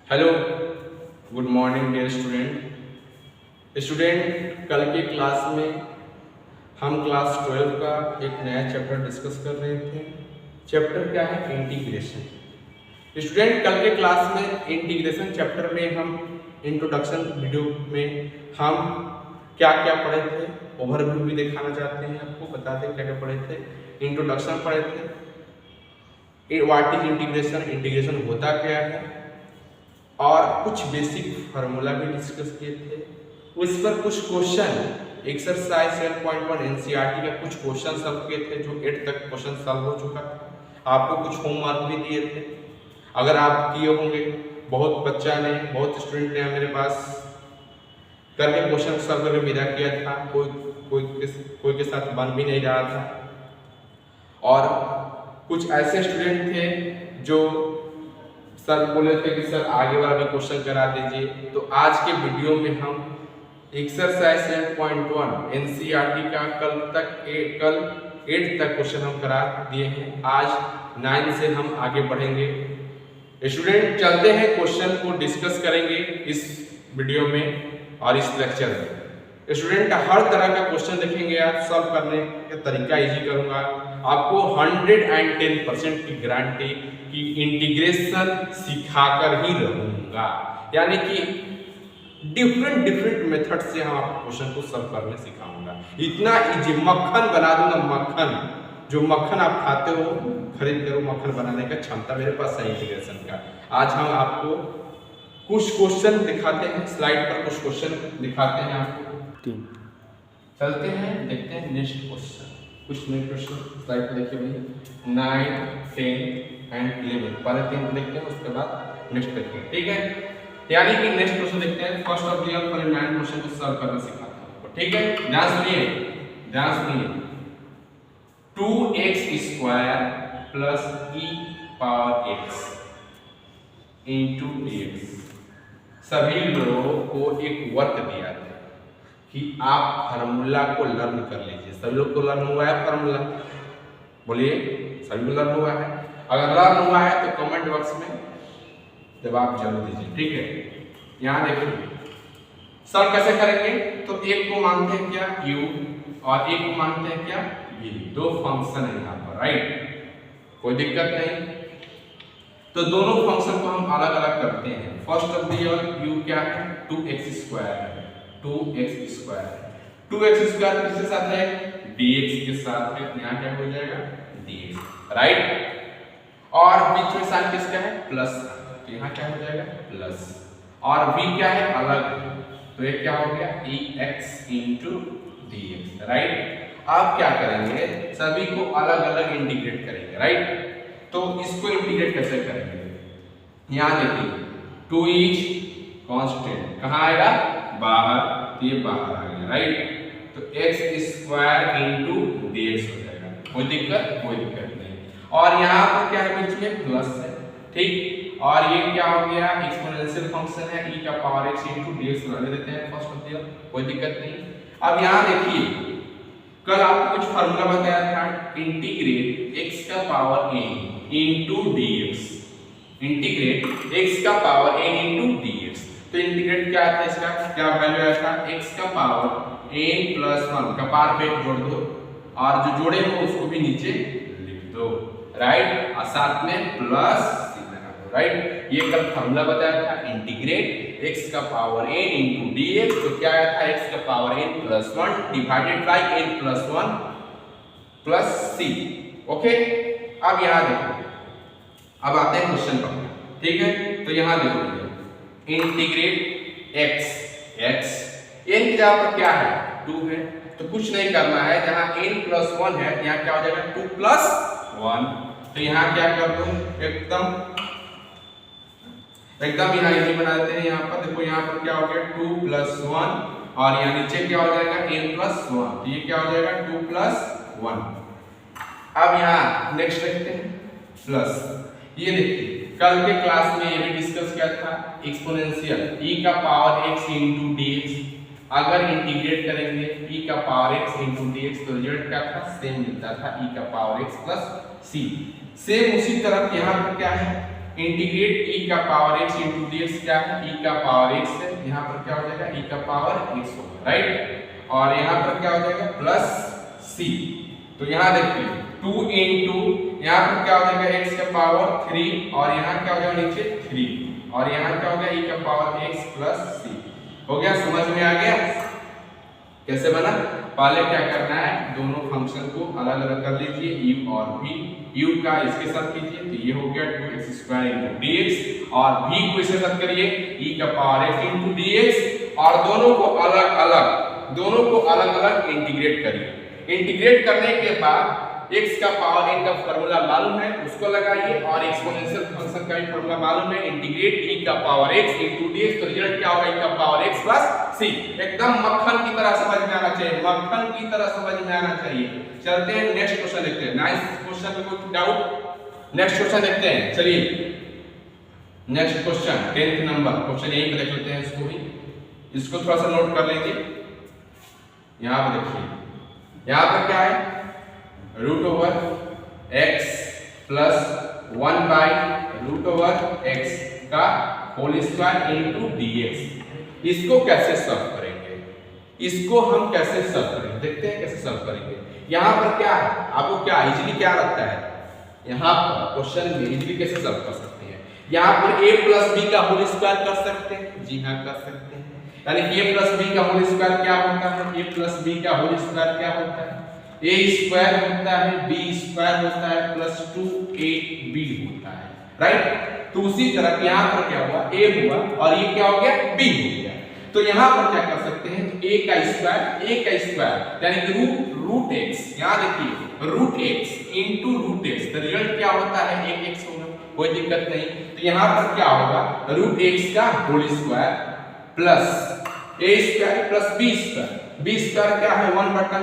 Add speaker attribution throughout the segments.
Speaker 1: Hello, good morning dear student. कल के class में हम क्लास 12 का एक नया चैप्टर डिस्कस कर रहे थे। चैप्टर क्या है? इंटीग्रेशन। स्टूडेंट, कल के क्लास में इंटीग्रेशन चैप्टर में हम इंट्रोडक्शन वीडियो में हम क्या क्या पढ़े थे, ओवरव्यू भी दिखाना चाहते हैं आपको, बता दें क्या क्या पढ़े थे। इंट्रोडक्शन पढ़े थे, व्हाट इज इंटीग्रेशन, इंटीग्रेशन होता क्या है, और कुछ बेसिक फार्मूला भी डिस्कस किए थे। उस पर कुछ क्वेश्चन एक्सरसाइज 7.1 एनसीईआरटी का कुछ क्वेश्चन सॉल्व किए थे, जो 8 तक क्वेश्चन सॉल्व हो चुका था। आपको कुछ होमवर्क भी दिए थे, अगर आप किए होंगे। बहुत स्टूडेंट ने मेरे पास करके क्वेश्चन सॉल्व करके विदा किया था। कोई के साथ बन भी नहीं रहा था, और कुछ ऐसे स्टूडेंट थे जो सर बोले थे कि सर आगे वाला भी क्वेश्चन करा दीजिए। तो आज के वीडियो में हम एक्सरसाइज 7.1 एनसीईआरटी का कल 8 तक क्वेश्चन हम करा दिए हैं। आज 9 से हम आगे बढ़ेंगे। स्टूडेंट, चलते हैं, क्वेश्चन को डिस्कस करेंगे इस वीडियो में और इस लेक्चर में। स्टूडेंट, हर तरह का क्वेश्चन देखेंगे, आप सॉल्व करने का तरीका इजी करूंगा। आपको 110% की गारंटी कि इंटीग्रेशन सिखाकर ही रहूंगा, यानी कि डिफरेंट मेथड से हम आपको क्वेश्चन को सॉल्व करने सिखाऊंगा। इतना इजी, मक्खन बना दूंगा। मक्खन, जो मक्खन आप खाते हो, खरीद करो, मक्खन बनाने का क्षमता मेरे पास है इंटीग्रेशन का। आज हम आपको कुछ क्वेश्चन दिखाते हैं, स्लाइड पर कुछ क्वेश्चन दिखाते हैं आपको। 3 चलते हैं, देखते हैं नेक्स्ट क्वेश्चन। कुछ नेक्स्ट क्वेश्चन स्लाइड पर देखिए भैया। 9, 10 एंड 11 पहले 3 देखते हैं, उसके बाद नेक्स्ट देखते हैं, ठीक है। यानी कि नेक्स्ट क्वेश्चन देखते हैं। फर्स्ट ऑफ द ऑल पहले 9 क्वेश्चन को सॉल्व करना सिखाता हूं आपको, ठीक है। ध्यान सुनिए। 2x² plus e power x into dx। सभी लोगों को एक वर्क दिया था कि आप फार्मूला को लर्न कर लीजिए। सभी लोग को लर्न हुआ है फार्मूला? बोलिए, सभी को लर्न हुआ है? अगर लर्न हुआ है तो कमेंट बॉक्स में जवाब जरूर दीजिए, ठीक है। यहाँ देखिए सॉल्व कैसे करेंगे। तो एक को मानते हैं क्या u, और एक को मानते हैं क्या v। दो फंक्शन है यहाँ पर, राइट, कोई दिक्कत नहीं। तो दोनों फंक्शन को हम अलग अलग करते हैं। First of the all u क्या है? 2x² है। 2x² किसके साथ है? dx के साथ है। यहाँ क्या हो जाएगा? dx, right. और बीच में साइन किसका है? प्लस, तो यहाँ क्या हो जाएगा? प्लस। और v क्या है? अलग, तो ये क्या हो गया? ex into dx, right. अब क्या करेंगे? सभी को अलग अलग इंटीग्रेट करेंगे, राइट। तो इसको इंटीग्रेट कैसे करेंगे? यहाँ देखिए 2 इज कांस्टेंट, कहाँ आएगा? बाहर, तो ये बाहर आ गया, राइट। तो x² इंटू dx हो जाएगा। कोई दिक्कत नहीं। और यहाँ पर क्या है? बीच में प्लस है, ठीक। और ये क्या हो गया? एक्सपोनेंशियल फंक्शन है, e का पावर x इंटू dx ले देते हैं फर्स्ट ऑफ द, कोई दिक्कत नहीं। अब यहाँ देखिए, कल आपको कुछ फार्मूला बताया था, इंटीग्रेट x का power n into dx। Integrate x का पावर n इंटू dx। तो इंटीग्रेट क्या आता है? इसका क्या वैल्यू आता है? x का पावर n प्लस 1 का पावर पे जोड़ दो, और जो जोड़े हो उसको भी नीचे लिख दो, राइट। और साथ में प्लस लगा दो, राइट। ये कल फार्मूला बताया था, इंटीग्रेट x का पावर n इंटू dx। तो क्या आया था? x का power n plus 1 divided by n plus 1 plus c, okay. अब यहाँ देखो, अब आते हैं क्वेश्चन पर, ठीक है। तो यहाँ देखो, इंटीग्रेट x n की जगह पर क्या है? 2 है, तो कुछ नहीं करना है। जहाँ n प्लस 1 है, यहाँ क्या हो जाएगा? 2 प्लस 1। तो यहाँ क्या कर दो? एकदम यहाँ इजी बना देते हैं। यहाँ पर देखो, यहाँ पर क्या हो गया? 2 प्लस 1, और यहाँ नीचे क्या हो जाएगा? n प्लस 1, तो ये क्या हो जाएगा? 2 प्लस 1। अब यहाँ नेक्स्ट देखते हैं, प्लस। ये देखिए, कल के क्लास में ये भी डिस्कस किया था, एक्सपोनेंशियल e का पावर x इंटू dx। अगर इंटीग्रेट करेंगे e का पावर x इंटू dx, तो रिजल्ट क्या था? सेम मिलता था, e का power x plus c। Same उसी तरह यहाँ पर क्या है? इंटीग्रेट e का पावर x इंटू dx क्या है, e का पावर x है, यहाँ पर क्या हो जाएगा e का पावर x होगा, राइट। और यहाँ पर क्या हो जाएगा प्लस c। तो यहाँ देखिए 2 इंटू यहाँ पर क्या हो जाएगा x का पावर 3 और यहाँ क्या हो जाएगा नीचे 3 और यहाँ क्या हो गया e का पावर x प्लस c। हो गया, समझ में आ गया कैसे बना। पहले क्या करना है, दोनों फंक्शन को अलग अलग कर लीजिए, u और v। u का इसके साथ कीजिए तो ये हो गया 2x² इंटू dx और v को इसके साथ करिए e का पावर x इंटू dx और दोनों को अलग अलग इंटीग्रेट करिए। इंटीग्रेट करने के बाद x का पावर n का फार्मूला मालूम है उसको लगाइए और एक्सपोनेंशियल फंक्शन का भी फार्मूला मालूम है, इंटीग्रेट e का पावर x इंटू dx तो रिजल्ट क्या होगा e का पावर x प्लस c। एकदम मक्खन की तरह समझ में आना चाहिए, मक्खन की तरह समझ में आना चाहिए। चलते हैं नेक्स्ट क्वेश्चन देखते हैं। नाइस क्वेश्चन में कोई डाउट? नेक्स्ट क्वेश्चन देखते हैं, चलिए next question 10th number question यहीं पे देख लेते हैं। इसको भी इसको थोड़ा सा नोट कर लीजिए। यहाँ पर देखिए, यहाँ पर क्या है root over x plus 1 by root over x का होल स्क्वायर इंटू dx। इसको कैसे सॉल्व करेंगे, इसको हम कैसे सॉल्व करेंगे, देखते हैं कैसे सॉल्व करेंगे। यहाँ पर क्या है, आपको क्या इजीली क्या लगता है, यहाँ पर क्वेश्चन में इजीली कैसे सॉल्व कर सकते हैं। यहाँ पर a प्लस b का होल स्क्वायर कर सकते हैं, जी हाँ कर सकते हैं। यानी a प्लस b का होल स्क्वायर क्या होता है, a प्लस b का होल स्क्वायर क्या होता है, a स्क्वायर होता है, b स्क्वायर होता है प्लस 2ab होता है, राइट। तो उसी तरह यहाँ पर क्या हुआ, a हुआ और ये क्या हो गया b हो गया। तो यहाँ पर क्या कर सकते हैं, a का स्क्वायर यानी कि रूट x, यहाँ देखिए root x into root x तो रिजल्ट क्या होता है 1x होगा, कोई दिक्कत नहीं। तो यहाँ पर क्या होगा रूट x का whole square plus a square plus b square क्या है 1 बटा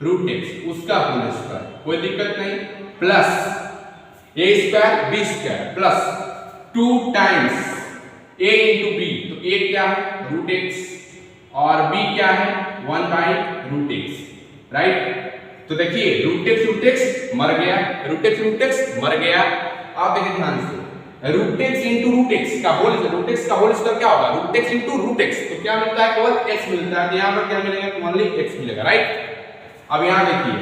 Speaker 1: रूट x उसका होल स्क्वायर, कोई दिक्कत नहीं, plus a square b square plus 2 times a into b। तो a क्या है रूट x और b क्या है 1 बाई रूट x, राइट। तो देखिए रूट x मर गया, रूट x मर गया। आप देखिए ध्यान से root x into root x का होल स्क्वायर क्या होगा root x into root x, तो क्या मिलता है केवल x मिलता है। तो यहाँ पर क्या मिलेगा ओनली x मिलेगा, राइट। अब यहाँ देखिए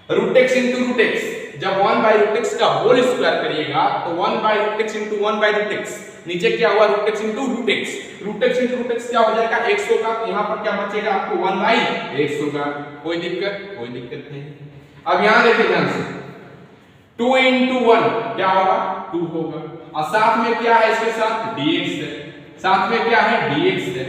Speaker 1: root x into root x जब 1 बाई रूट x का होल स्क्वायर करिएगा तो 1 by root x into 1 by root x, नीचे क्या हुआ root x into root x, into root x क्या हो जाएगा x होगा। तो यहाँ पर क्या बचेगा आपको 1 बाई x होगा, कोई दिक्कत नहीं। अब यहाँ देखिए ध्यान से 2 इंटू 1 क्या होगा 2 होगा और साथ में क्या है इसके साथ dx है, साथ में क्या है dx है।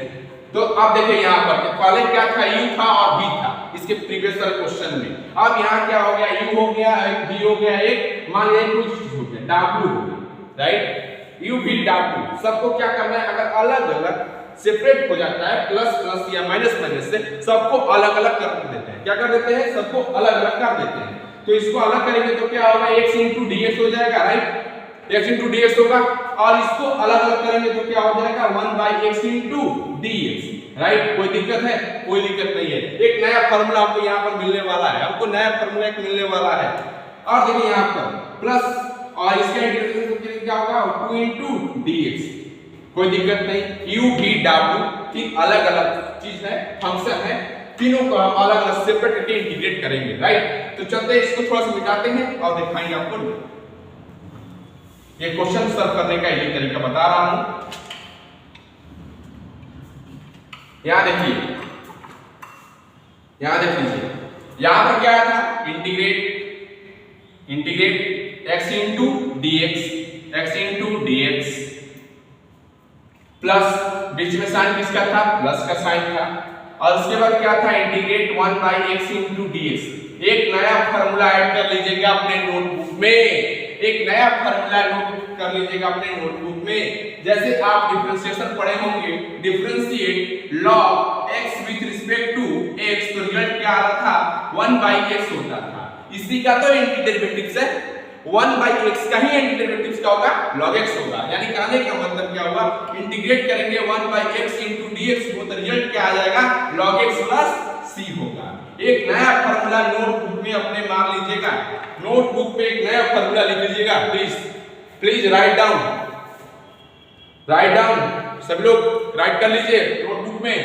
Speaker 1: तो अब देखिए यहाँ पर पहले क्या था u था और v था इसके प्रीवियस क्वेश्चन में। अब यहाँ क्या हो गया u हो गया एक v हो गया एक मान लिया कुछ हो गया w हो गया, राइट। u v w सबको क्या करना है, अगर अलग अलग सेपरेट हो जाता है प्लस प्लस या माइनस माइनस से सबको अलग अलग कर देते हैं। क्या कर देते हैं, सबको अलग अलग कर देते हैं। तो इसको अलग करेंगे तो क्या होगा x इंटू dx हो जाएगा, राइट, x इंटू dx होगा। और इसको अलग अलग करेंगे तो क्या हो जाएगा 1 by x into dx, right. कोई दिक्कत है, कोई दिक्कत नहीं है। एक नया फार्मूला आपको यहाँ पर मिलने वाला है, हमको नया फार्मूला एक मिलने वाला है। और देखिए यहाँ पर प्लस और इसका इंटीग्रेशन क्या होगा 2 इंटू dx, कोई दिक्कत नहीं। u v w की अलग अलग चीज है, फंक्शन है, तीनों को हम अलग अलग सेपरेट करके इंटीग्रेट करेंगे, राइट। तो चलते हैं इसको थोड़ा सा मिटाते हैं और दिखाएंगे आपको। ये क्वेश्चन सॉल्व करने का ये तरीका बता रहा हूं। यहां देखिए, यहां देख लीजिए, यहां पर क्या था integrate x into dx plus बीच में साइन किसका था प्लस का साइन था। और उसके बाद क्या था integrate 1 by x into dx। एक नया फार्मूला ऐड कर लीजिएगा अपने नोटबुक में, एक नया फार्मूला नोट कर लीजिएगा अपने नोटबुक में। जैसे आप डिफरेंशिएशन पढ़े होंगे, differentiate log x with respect to x, तो रिजल्ट क्या आ रहा था 1 बाई x होता था। इसी का तो एंटीडेरिवेटिव्स है, 1 बाई x का ही एंटीडेरिवेटिव्स क्या होगा log x होगा। यानी कहने का मतलब क्या होगा, इंटीग्रेट करेंगे 1 बाई x इंटू dx को तो रिजल्ट क्या आ जाएगा log x प्लस c होगा। एक नया फार्मूला नोटबुक में अपने मार लीजिएगा, नोटबुक पे एक नया फार्मूला लिख लीजिएगा प्लीज। प्लीज राइट डाउन सभी लोग राइट कर लीजिए नोटबुक में।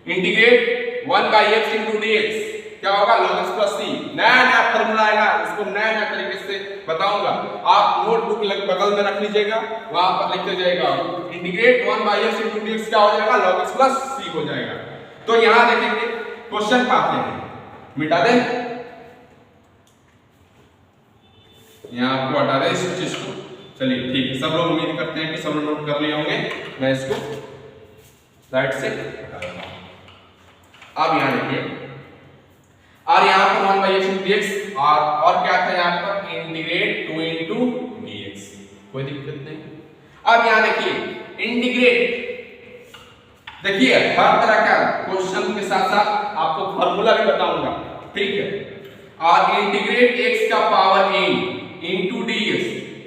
Speaker 1: इंटीग्रेट 1/x into dx क्या होगा log x plus c। नया फॉर्मूला आएगा, उसको नया तरीके से बताऊंगा। आप नोटबुक बगल में रख लीजिएगा, वहां पर लिखते जाइएगा इंटीग्रेट 1/x into dx क्या हो जाएगा log x plus c हो जाएगा। तो यहां देखेंगे क्वेश्चन पाते हैं, मिटा दें यहां आपको हटा दें इस चीज को। चलिए ठीक है, सब लोग उम्मीद करते हैं कि सब लोग नोट कर लिए होंगे। मैं इसको राइट से हटा देता हूं। अब यहां देखिए और यहां पर 1/x into dx और क्या था यहां पर इंटीग्रेट 2 into dx, कोई दिक्कत नहीं। अब यहां देखिए इंटीग्रेट, देखिए हर तरह का क्वेश्चन के साथ साथ आपको फार्मूला भी बताऊंगा, ठीक है। और इंटीग्रेट x का power n into dx,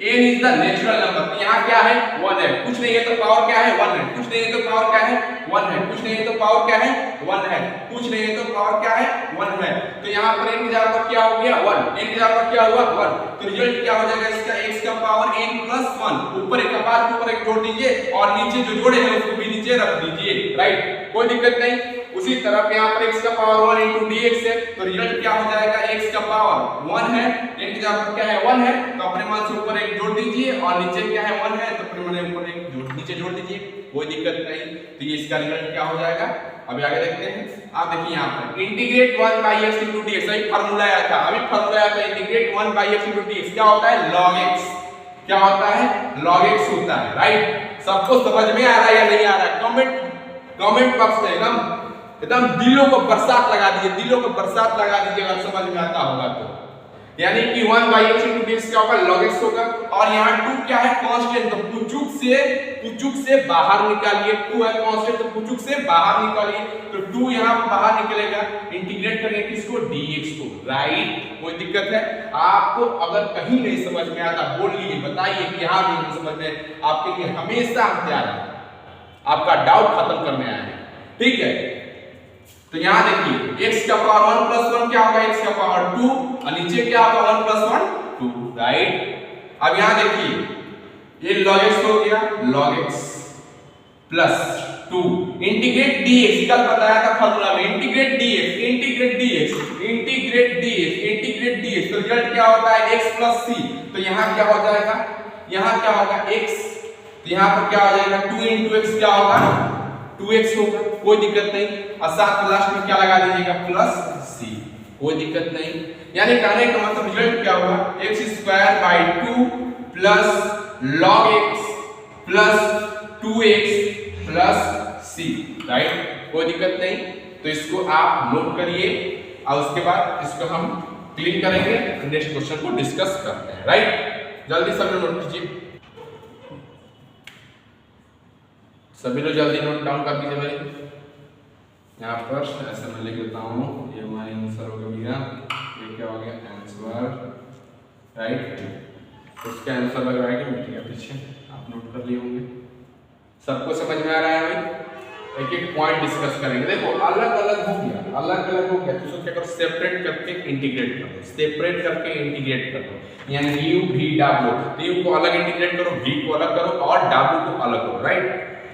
Speaker 1: n is the natural number. यहाँ क्या है 1 है, कुछ नहीं है तो पावर क्या है 1 है, कुछ नहीं है तो पावर क्या है 1 है, कुछ नहीं है तो पावर क्या है 1 है, कुछ नहीं है तो पावर क्या है 1 है। तो यहाँ पर n की जगह पर क्या हो गया 1, n की जगह पर क्या हुआ 1। तो रिजल्ट क्या हो जाएगा इसका x का पावर n plus 1, ऊपर एक पावर के ऊपर एक जोड़ दीजिए और नीचे जो जोड़े हैं उसको भी नीचे रख दीजिए, राइट, कोई दिक्कत नहीं। उसी तरफ यहाँ पर x का पावर 1 into dx है, तो रिजल्ट क्या हो जाएगा x का पावर 1 है, n की जगह पर क्या है 1 है, तो अपने मान से ऊपर एक जोड़ दीजिए और नीचे क्या है 1 है, तो अपने मान ऊपर एक नीचे जोड़ दीजिए, कोई दिक्कत नहीं। तो ये इसका रिजल्ट क्या हो जाएगा, अभी आगे देखते हैं। आप देखिए यहाँ पर इंटीग्रेट 1/x into dx, अभी फार्मूला आया था, इंटीग्रेट 1/x into dx क्या होता है log x, क्या होता है log x होता है, राइट। सबको समझ में आ रहा है या नहीं आ रहा है? कमेंट बॉक्स में एकदम दिलों को बरसात लगा दीजिए, दिलों को बरसात लगा दीजिए अगर समझ में आता होगा तो। यानी कि 1/x into dx क्या होगा log x होगा। और यहाँ 2 क्या है कांस्टेंट, तो पुचुक से बाहर निकालिए, 2 है कांस्टेंट तो पुचुक से बाहर निकालिए, तो 2 यहाँ बाहर निकलेगा। इंटीग्रेट करेंगे किसको dx को, राइट, कोई दिक्कत है? आपको अगर कहीं नहीं समझ में आता बोल लीजिए, बताइए कि यहाँ भी नहीं समझ में, आपके लिए हमेशा हम तैयार हैं, आपका डाउट खत्म करने आए हैं, ठीक है। तो यहां देखिए x का पावर 1 plus 1 क्या होगा x का पावर 2 और नीचे क्या होगा 1 plus 1 2, राइट। अब यहां देखिए ये log x हो गया log x plus 2 integrate dx, कल बताया था फार्मूला में इंटीग्रेट dx, तो रिजल्ट क्या होता है x plus c। तो यहां क्या हो जाएगा, यहां क्या होगा x, तो यहां पर क्या हो जाएगा 2 into x क्या होगा 2x होगा, कोई दिक्कत नहीं। और साथ लास्ट में क्या लगा दीजिएगा प्लस c, कोई दिक्कत नहीं। यानी कहने का मतलब रिजल्ट क्या हुआ x² 2 plus log x plus 2x plus c, right, कोई दिक्कत नहीं। तो इसको आप नोट करिए और उसके बाद इसको हम क्लीन करेंगे, नेक्स्ट क्वेश्चन को डिस्कस करते हैं, राइट। जल्दी सब लोग नोट कीजिए, सभी लोग जल्दी नोट डाउन कर दीजिए भाई। यहाँ पर ऐसे मैं लिख देता हूँ, ये हमारा आंसर हो गया, ये क्या हो गया आंसर, राइट। उसका आंसर लग रहा है कि मिट गया पीछे, आप नोट कर लिए होंगे। सबको समझ में आ रहा है भाई? एक एक पॉइंट डिस्कस करेंगे। देखो अलग अलग हो गया तो उसको क्या करो सेपरेट करके इंटीग्रेट करो, सेपरेट करके इंटीग्रेट करो। यानी u v w, u को अलग इंटीग्रेट करो, v को अलग करो और w को अलग करो, राइट।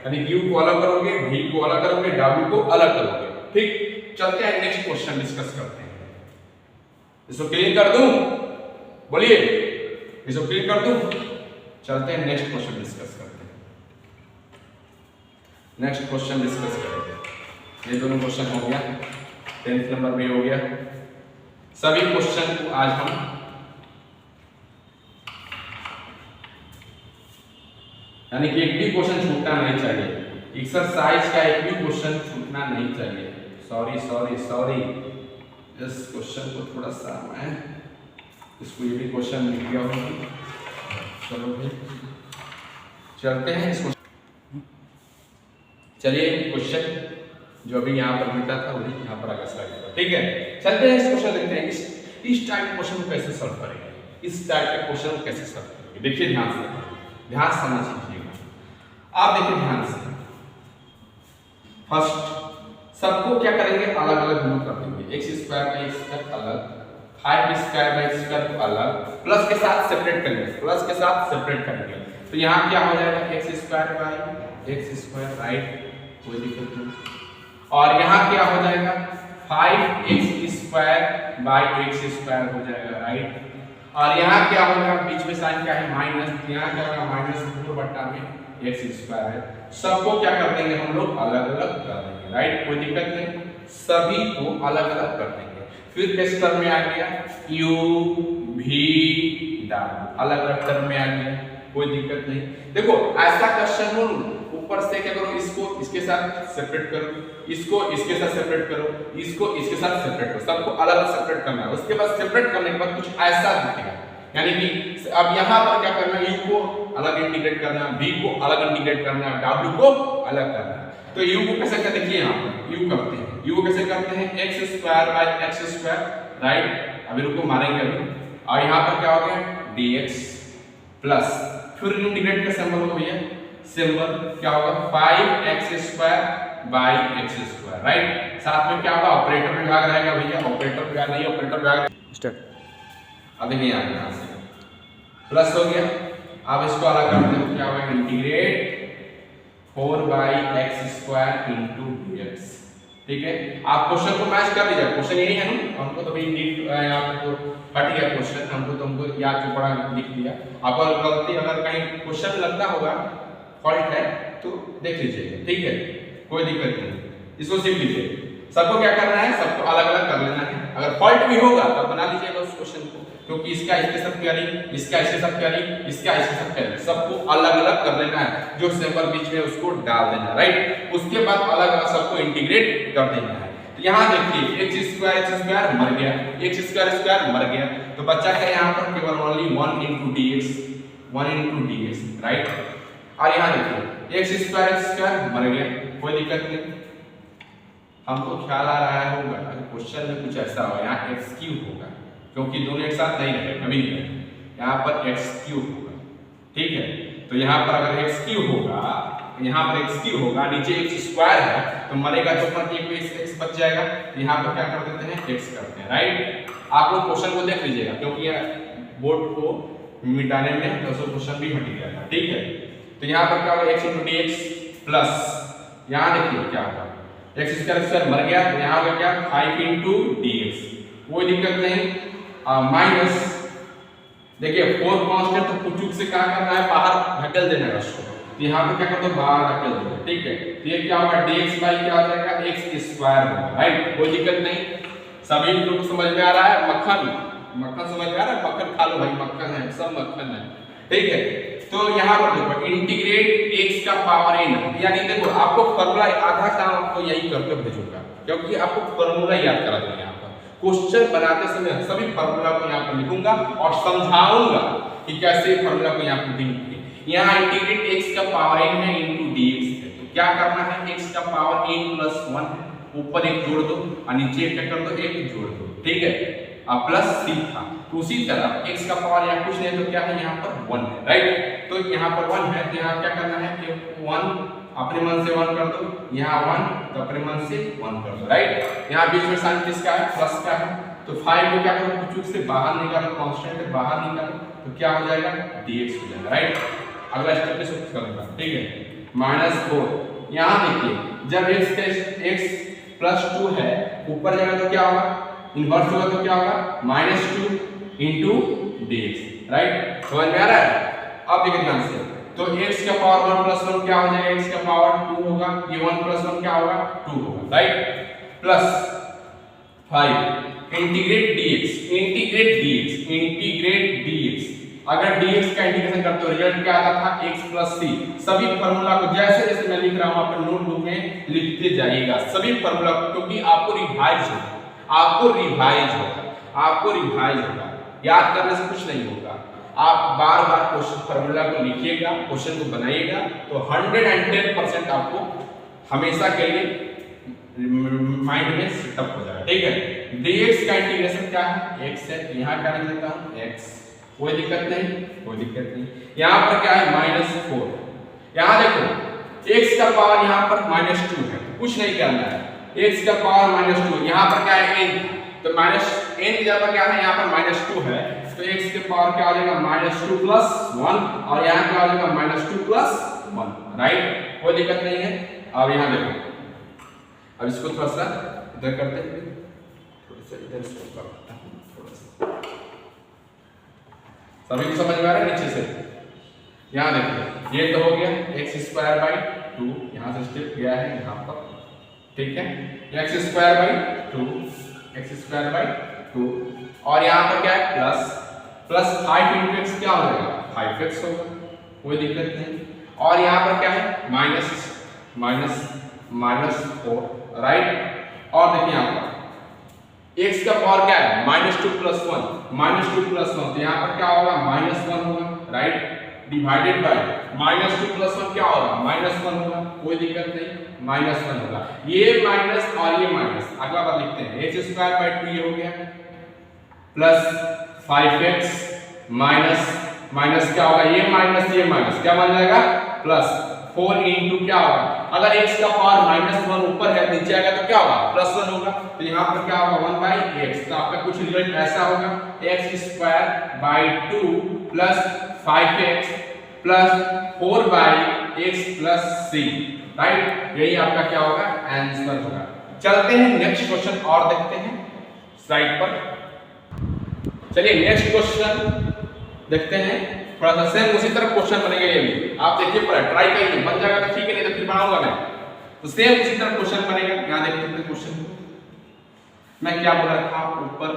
Speaker 1: यानी u को अलग करोगे, v को अलग करोगे, w को अलग करोगे, ठीक। चलते हैं नेक्स्ट क्वेश्चन डिस्कस करते हैं। इसको क्लीन कर दूं, बोलिए, इसको क्लीन कर दूं। चलते हैं नेक्स्ट क्वेश्चन डिस्कस करते हैं, नेक्स्ट क्वेश्चन डिस्कस करेंगे। ये दोनों क्वेश्चन हो गया, 10th नंबर भी हो गया। सभी क्वेश्चन को आज हम यानी कि एक भी क्वेश्चन छूटना नहीं चाहिए, एक्सरसाइज का एक भी क्वेश्चन छूटना नहीं चाहिए। सॉरी इस क्वेश्चन को थोड़ा सा मैं इसको ये भी क्वेश्चन लिख दिया होगा। चलो भाई चलते हैं इसको, चलिए क्वेश्चन जो अभी यहाँ पर मिलता था वही यहाँ पर आगे स्लाइड पर, ठीक है। चलते हैं इस क्वेश्चन देखते हैं, इस टाइप के क्वेश्चन को कैसे सॉल्व करेंगे, इस टाइप के क्वेश्चन को कैसे सॉल्व करेंगे। देखिए ध्यान से समझ लीजिएगा, आप देखिए ध्यान से। फर्स्ट सबको क्या करेंगे अलग अलग गुना कर देंगे, x² का x अलग 5 स्क्वायर बाई स्क्वायर को अलग प्लस के साथ सेपरेट करेंगे, प्लस के साथ सेपरेट करेंगे तो यहाँ क्या हो जाएगा x square by x square, right, कोई दिक्कत नहीं। और यहाँ क्या हो जाएगा 5x square by x square हो जाएगा, राइट। और यहाँ क्या होगा बीच में साइन क्या है माइनस, यहाँ क्या होगा -4 बटा में एक्स स्क्वायर है। सबको क्या कर देंगे हम लोग अलग अलग कर देंगे, राइट, कोई दिक्कत नहीं, सभी को अलग अलग कर देंगे। फिर किस टर्म में आ गया u v w, अलग अलग टर्म में आ गया, कोई दिक्कत नहीं। देखो ऐसा क्वेश्चन हो ऊपर से क्या करो इसको इसके साथ सेपरेट करो, इसको इसके साथ सेपरेट करो, इसको इसके साथ सेपरेट करो, सबको अलग अलग सेपरेट करना है। उसके बाद सेपरेट करने के बाद कुछ ऐसा दिखेगा, यानी कि अब यहाँ पर क्या करना है u को अलग इंटीग्रेट करना है, v को अलग इंटीग्रेट करना है, w को अलग करना है। तो u को कैसे करते देखिए यहाँ पर u करते हैं, u को कैसे करते हैं x square by x square, right, अभी रुको मारेंगे अभी। और यहाँ पर क्या हो गया dx प्लस फिर इंटीग्रेट का सिंबल हो गया, सिंबल क्या होगा 5x square by x square, right. साथ में क्या होगा ऑपरेटर विभाग रहेगा भैया, ऑपरेटर विभाग नहीं ऑपरेटर विभाग स्टार्ट। अब देखिए यहाँ से प्लस हो गया, अब इसको अलग करते हैं क्या होगा integrate 4 by x square into dx, ठीक है। आप क्वेश्चन को मैच कर लीजिए, क्वेश्चन यही है ना, हमको तो भाई नीट यहाँ पे तो हट गया क्वेश्चन, हमको तो हमको याद जो पढ़ा लिख दिया। आपको गलती अगर कहीं क्वेश्चन लगता होगा फॉल्ट है तो देख लीजिएगा, ठीक है, कोई दिक्कत नहीं, इसको सीख लीजिए। सबको क्या करना है, सबको अलग अलग कर लेना है। अगर फॉल्ट भी होगा तो बना लीजिएगा उस क्वेश्चन को, क्योंकि इसका इसके साथ कैरी, इसका इसके साथ कैरी, इसका इसके साथ कैरी, सबको अलग अलग कर लेना है, जो सिंबल बीच में उसको डाल देना है, राइट। उसके बाद अलग अलग सबको इंटीग्रेट कर देना है। तो यहाँ देखिए x स्क्वायर मर गया, x स्क्वायर मर गया, तो बच्चा है यहाँ पर केवल ओनली 1 into dx, राइट। और यहाँ देखिए x स्क्वायर मर गया, कोई दिक्कत नहीं, हमको ख्याल आ रहा होगा अगर क्वेश्चन में कुछ ऐसा हो यहाँ एक्स क्यूब होगा, क्योंकि दोनों एक साथ नहीं रहे कभी नहीं रहे, यहाँ पर एक्स क्यूब होगा, ठीक है। तो यहाँ पर अगर एक्स क्यूब होगा, यहाँ पर एक्स क्यूब होगा, नीचे एक्स स्क्वायर है तो मरेगा तो ऊपर एक एक्स बच जाएगा, तो यहाँ पर क्या कर देते हैं एक्स करते हैं, राइट। आप लोग क्वेश्चन को देख लीजिएगा, क्योंकि बोर्ड को मिटाने में तो क्वेश्चन भी हट गया, ठीक है। तो यहाँ पर क्या होगा x into D x plus यहाँ देखिए क्या होगा एक्स स्क्वायर मर गया, तो यहाँ होगा क्या 5 into dx, कोई दिक्कत नहीं, माइनस देखिए 4 कांस्टेंट तो कुछ से क्या करना है बाहर धकेल देना है उसको, तो यहाँ पे क्या कर दो बाहर धकेल दो, ठीक है। तो ये क्या होगा dx बाई क्या हो जाएगा x स्क्वायर होगा, राइट, कोई दिक्कत नहीं। सभी लोगों को समझ में आ रहा है, मक्खन समझ में आ रहा है, मक्खन खा लो भाई, मक्खन है, सब मक्खन है, ठीक है। तो यहाँ पर देखो इंटीग्रेट x का पावर n, यानी देखो आपको फॉर्मूला आधा काम आपको यही करके भेजूंगा, क्योंकि आपको फॉर्मूला याद करा दूंगा। यहाँ पर क्वेश्चन बनाते समय सभी फॉर्मूला को यहाँ पर लिखूंगा और समझाऊंगा कि कैसे फॉर्मूला को यहाँ पर लिखेंगे। यहाँ इंटीग्रेट x का पावर n है इंटू dx है, तो क्या करना है x का पावर n प्लस 1 है, ऊपर एक जोड़ दो और नीचे क्या कर दो एक जोड़ दो, ठीक है, प्लस c था। तो उसी तरह x का पावर यहाँ कुछ नहीं तो क्या है यहाँ पर 1 है, राइट। तो यहाँ पर 1 है तो यहाँ क्या करना है कि 1 अपने मन से 1 कर दो, यहाँ 1 तो अपने मन से 1 कर दो, राइट। यहाँ बीच में साइन किसका है प्लस का है, तो 5 को क्या करो कुछ से बाहर निकालो, कांस्टेंट से बाहर निकालो, तो क्या हो जाएगा dx हो जाएगा, राइट। अगला स्टेप पे शिफ्ट करूंगा, ठीक है, -4। यहाँ देखिए जब x प्लस 2 है ऊपर जाएगा तो क्या होगा इन्वर्स होगा, तो क्या होगा -2 into dx, राइट, समझ में आ रहा है। अब देखिए ध्यान से, तो x का पावर 1 प्लस 1 क्या हो जाएगा, x का पावर 2 होगा, ये 1 प्लस 1 क्या होगा 2 होगा, राइट, प्लस 5 इंटीग्रेट dx। अगर dx का इंटीग्रेशन करते हो रिजल्ट क्या आता था x प्लस c। सभी फार्मूला को जैसे जैसे मैं लिख रहा हूं अपने नोटबुक में लिखते जाइएगा सभी फार्मूला को, क्योंकि आपको रिवाइज होगा, याद करने से कुछ नहीं होगा। आप बार बार क्वेश्चन फार्मूला को लिखिएगा, क्वेश्चन को बनाइएगा, तो 110% आपको हमेशा के लिए माइंड में सेटअप हो जाएगा, ठीक है। dx का इंटीग्रेशन क्या है x है, यहाँ क्या लिख देता हूँ x, कोई दिक्कत नहीं। यहाँ पर क्या है -4, यहाँ देखो x का पावर यहाँ पर -2 है, कुछ नहीं करना है, x का पावर -2, यहाँ पर क्या है n, तो माइनस n की जगह पर क्या है, यहाँ पर -2 है, तो x के पावर क्या हो जाएगा -2 + 1 और यहाँ क्या हो जाएगा -2 + 1, राइट, कोई दिक्कत नहीं है। अब यहाँ देखो, अब इसको थोड़ा सा इधर करते हैं, थोड़ा सा इधर इसको करता हूँ थोड़ा सा, सभी को समझ में आ रहा है नीचे से। यहाँ देखो ये तो हो गया x²/2, यहाँ से स्टेप गया है यहाँ पर, ठीक है, x²/2 x²/2 और यहाँ पर क्या है प्लस 5 × x क्या हो जाएगा 5x होगा, कोई दिक्कत नहीं। और यहाँ पर क्या है -4, राइट। और देखिए यहाँ पर x का पावर क्या है -2 + 1 तो यहाँ पर क्या होगा -1 होगा, राइट, डिवाइडेड बाय -2 + 1 क्या होगा -1 होगा, कोई दिक्कत नहीं, -1 होगा। ये माइनस और ये माइनस, अगला बार लिखते हैं x²/2 ये हो गया प्लस 5x माइनस क्या होगा ये माइनस क्या बन जाएगा प्लस 4 × क्या होगा, अगर x का पावर -1 ऊपर है नीचे आएगा तो क्या होगा +1 होगा, तो यहाँ पर क्या होगा 1/x, तो आपका कुछ रिजल्ट ऐसा होगा x²/2 + 5x + 4/x + c, right, यही आपका क्या होगा आंसर होगा। चलते हैं नेक्स्ट क्वेश्चन और देखते हैं स्लाइड पर। चलिए नेक्स्ट क्वेश्चन देखते हैं, थोड़ा सा सेम उसी तरह क्वेश्चन बनेगा, ये भी आप देखिए पूरा ट्राई करिए, बन जाएगा तो ठीक है, नहीं तो फिर बनाऊंगा मैं, तो सेम उसी तरह क्वेश्चन बनेगा। यहाँ देखते हैं क्वेश्चन मैं क्या बोला था ऊपर,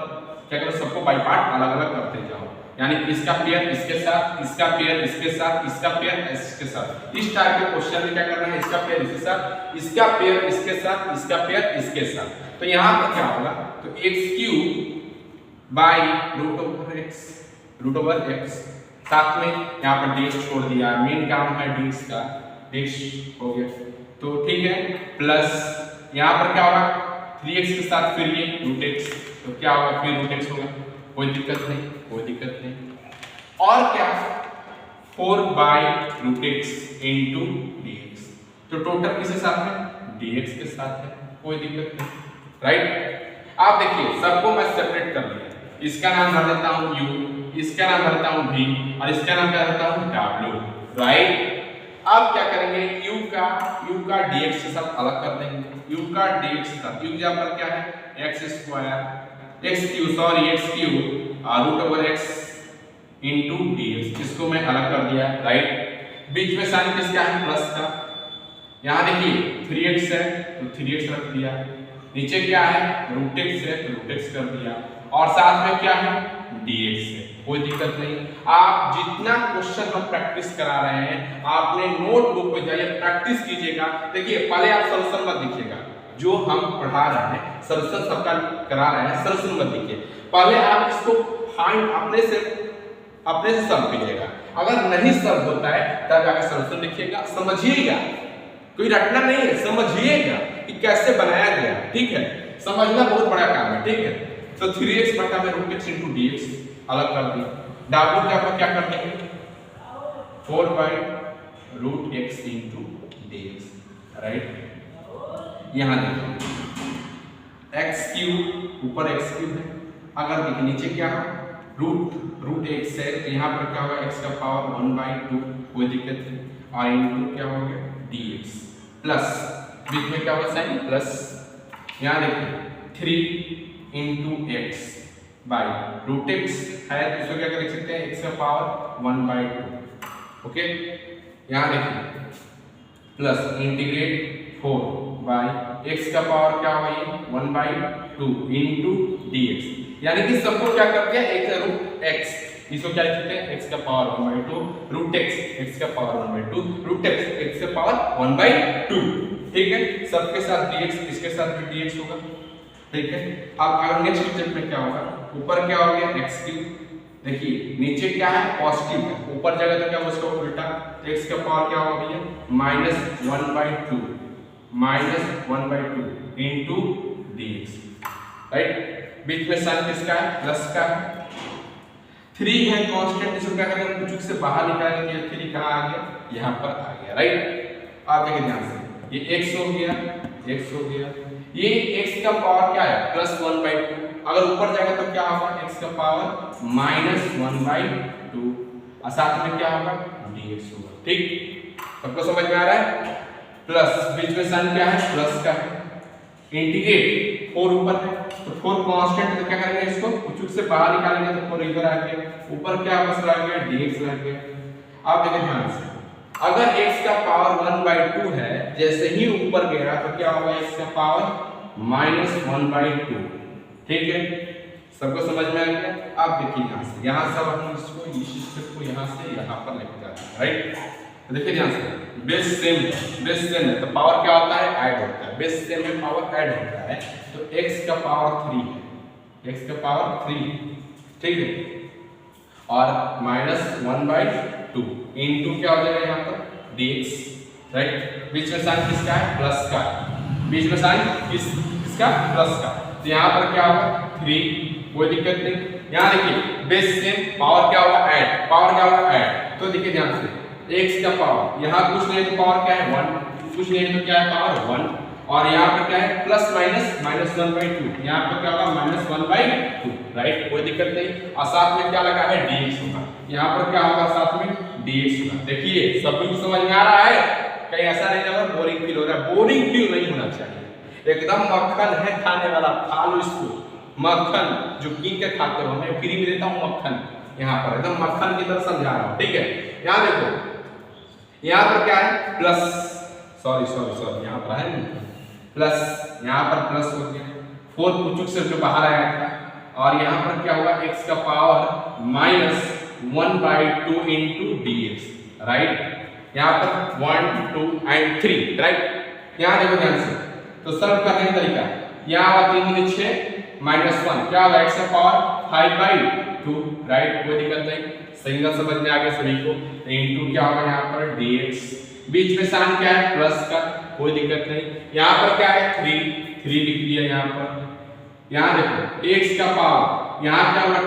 Speaker 1: क्या करो सबको बाय पार्ट अलग अलग करते जाओ, यानी इसका पेयर इसके साथ, इसका पेयर इसके साथ, इसका पेयर इसके साथ, इस टाइप के क्वेश्चन में क्या करना है, इसका पेयर इसके साथ, इसका पेयर इसके साथ, इसका पेयर इसके साथ। तो यहाँ पर क्या होगा, तो x³ √x साथ में यहाँ पर dx छोड़ दिया, मेन काम है dx का, dx हो गया, तो ठीक है, प्लस यहाँ पर क्या होगा 3x के साथ फिर ये √x, तो क्या होगा फिर √x होगा, कोई दिक्कत नहीं। और क्या 4/√x × dx, तो टोटल किसके साथ है dx के साथ है, कोई दिक्कत नहीं, राइट। आप देखिए सबको मैं सेपरेट कर लिया, इसका नाम भर देता हूं u, इसका नाम भरता हूं v और इसका नाम क्या रखता हूं w, राइट। अब क्या करेंगे u का dx के साथ अलग कर देंगे, u का dx के साथ, u यहाँ पर क्या है x³ √x × dx, इसको मैं अलग कर दिया, राइट। बीच में साइन किसका है प्लस का, यहाँ देखिए 3x है तो 3x रख दिया, नीचे क्या है √x है तो √x कर दिया, और साथ में क्या है dx है, कोई दिक्कत नहीं। आप जितना क्वेश्चन हम प्रैक्टिस करा रहे हैं आपने नोटबुक पे जाइए प्रैक्टिस कीजिएगा। देखिए पहले आप सॉल्यूशन मत देखिएगा, जो हम पढ़ा रहे हैं सॉल्यूशन सबका करा रहे हैं, सॉल्यूशन मत देखिए, पहले आप इसको फाइंड अपने से सॉल्व कीजिएगा। अगर नहीं सॉल्व होता है तब जाकर सॉल्यूशन देखिएगा, समझिएगा, कोई रटना नहीं है, समझिएगा कि कैसे बनाया गया, ठीक है, समझना बहुत बड़ा काम है, ठीक है। तो 3x बटा में √x × dx अलग कर दिया, w का आप क्या कर देंगे 4/√x × dx, राइट। यहाँ देखिए x³ ऊपर x³ है, अगर देखिए नीचे क्या है √x है, तो यहाँ पर क्या होगा x का पावर 1/2, कोई दिक्कत नहीं, और इनटू क्या हो गया dx प्लस बीच में क्या होगा साइन प्लस, यहाँ देखिए 3 × x बाय √x है तो इसको क्या लिख सकते हैं x का पावर 1/2, ओके। यहाँ देखिए प्लस इंटीग्रेट 4/x का पावर क्या होगा ये 1/2 × dx, यानी कि सबको क्या कर दिया x, इसको क्या लिख सकते हैं x का पावर 1/2 √x का पावर 1/2 √x का पावर 1/2, ठीक है। सबके साथ dx, इसके साथ भी dx होगा, ठीक है। अब अगर नेक्स्ट स्टेप में क्या होगा, ऊपर क्या हो गया x³, देखिए नीचे क्या है पॉजिटिव है, ऊपर जगह तो क्या होगा उसका उल्टा, तो x का पावर क्या होगा भैया -1/2 × dx, राइट। बीच में साइन किसका है प्लस का है, 3 है कांस्टेंट, इसको क्या करेंगे कुछ से बाहर निकालेंगे, 3 कहां आ गया यहां पर आ गया, राइट। आप देखिए ध्यान से ये x हो गया, ये x का पावर क्या है +1/2, अगर ऊपर जाएगा तो क्या होगा, x का पावर -1/2 और साथ में क्या होगा, dx होगा। ठीक, सबको समझ में आ रहा है। प्लस बीच में साइन क्या है, प्लस का है। इंटीग्रेट 4 ऊपर है तो 4 कांस्टेंट, तो क्या करेंगे, इसको कुछ से बाहर निकालेंगे तो 4 इधर आ गया, ऊपर क्या बस रह गया, dx रह गया। आप देखिए ध्यान से, अगर x का पावर 1/2 है, जैसे ही ऊपर गया तो क्या होगा, x का पावर -1/2। ठीक है, सबको समझ में आ गया। आप देखिए यहाँ सब हम इसको इस स्टेप को यहाँ से यहाँ पर लेके जाते हैं, राइट। तो देखिए ध्यान से, बेस सेम है तो पावर क्या होता है, ऐड होता है। बेस सेम में पावर ऐड होता है तो x का पावर 3 है, x का पावर 3, ठीक है, और -1/2 इनटू क्या हो जाएगा यहाँ पर, dx, राइट। बीच में साइन किसका है, प्लस का, बीच में साइन किसका, प्लस का, तो यहाँ पर क्या होगा 3, कोई दिक्कत नहीं। यहाँ देखिए बेस सेम, पावर क्या होगा, ऐड, पावर क्या होगा, ऐड। तो देखिए ध्यान से, x का पावर यहाँ कुछ नहीं तो पावर क्या है 1, कुछ नहीं तो क्या है पावर 1, और यहाँ पर क्या है प्लस माइनस -1/2, यहाँ पर क्या होगा -1/2, राइट, कोई दिक्कत नहीं। और साथ में क्या लगा है, dx होगा, यहाँ पर क्या होगा, साथ में dx होगा। देखिए सभी को समझ में आ रहा है, कहीं ऐसा नहीं लगा बोरिंग फील हो रहा है, बोरिंग फील नहीं होना चाहिए, एकदम मक्खन है खाने वाला, खा लो इसको, मक्खन जो कीन के खाते हो, मैं फ्री में देता हूँ मक्खन, यहाँ पर एकदम मक्खन की तरह समझा रहा हूँ, ठीक है। यहाँ देखो, यहाँ पर क्या है प्लस, सॉरी यहाँ पर है प्लस, यहाँ पर प्लस हो गया, 4 पुचुक से जो बाहर आया था, और यहाँ पर क्या होगा, x का पावर -1/2 इनटू dx, राइट। यहाँ पर 1 2 एंड 3, राइट। यहाँ देखो ध्यान से, तो सॉल्व करने का तरीका, यहाँ हुआ 3 गुने 6 -1, क्या होगा, x का पावर 5/2, राइट, कोई दिक्कत नहीं, सिंगल समझ में आ गया सभी को। इनटू क्या होगा यहाँ पर dx, बीच में साइन क्या है, प्लस का, कोई दिक्कत नहीं। यहाँ पर क्या है 3 लिख दिया यहाँ पर। यहाँ देखो x का पावर, यहाँ क्या होगा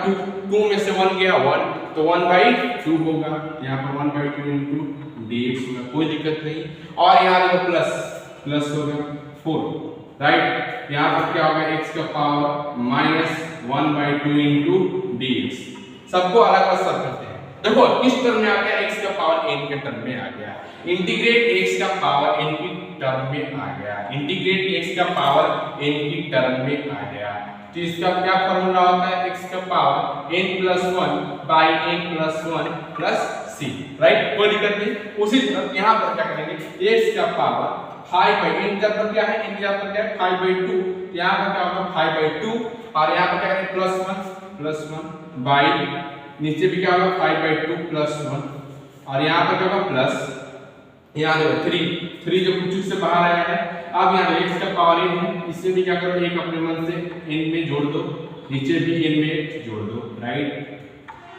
Speaker 1: 2 में से 1 गया 1, तो 1/2 होगा, यहाँ पर 1/2 इनटू dx होगा, कोई दिक्कत नहीं। और यहाँ देखो प्लस होगा 4, राइट। यहाँ पर क्या होगा, x का पावर -1/2 इनटू dx। सबको अलग अलग सॉल्व करते हैं। देखो इस टर्म में आ गया, x का पावर n के टर्म में आ गया, इंटीग्रेट x का पावर n की टर्म में आ गया, इंटीग्रेट x का पावर n की टर्म में आ गया। तो इसका क्या फॉर्मूला होता है, x का पावर n+1/n+1 c, राइट, कोई दिक्कत नहीं। उसी तरह यहाँ पर क्या करेंगे, x का पावर 5/n पर क्या है, n पर क्या है 5/2, यहाँ पर क्या होगा 5/2, और यहाँ पर क्या करेंगे +1 बाई, नीचे भी क्या होगा 5/2 +1, और यहाँ पर क्या होगा प्लस, यहाँ देखो 3 जो कुछ से बाहर आया है। अब यहाँ x का पावर n है, इससे भी क्या करो, एक अपने मन से n में जोड़ दो, नीचे भी n में जोड़ दो, राइट,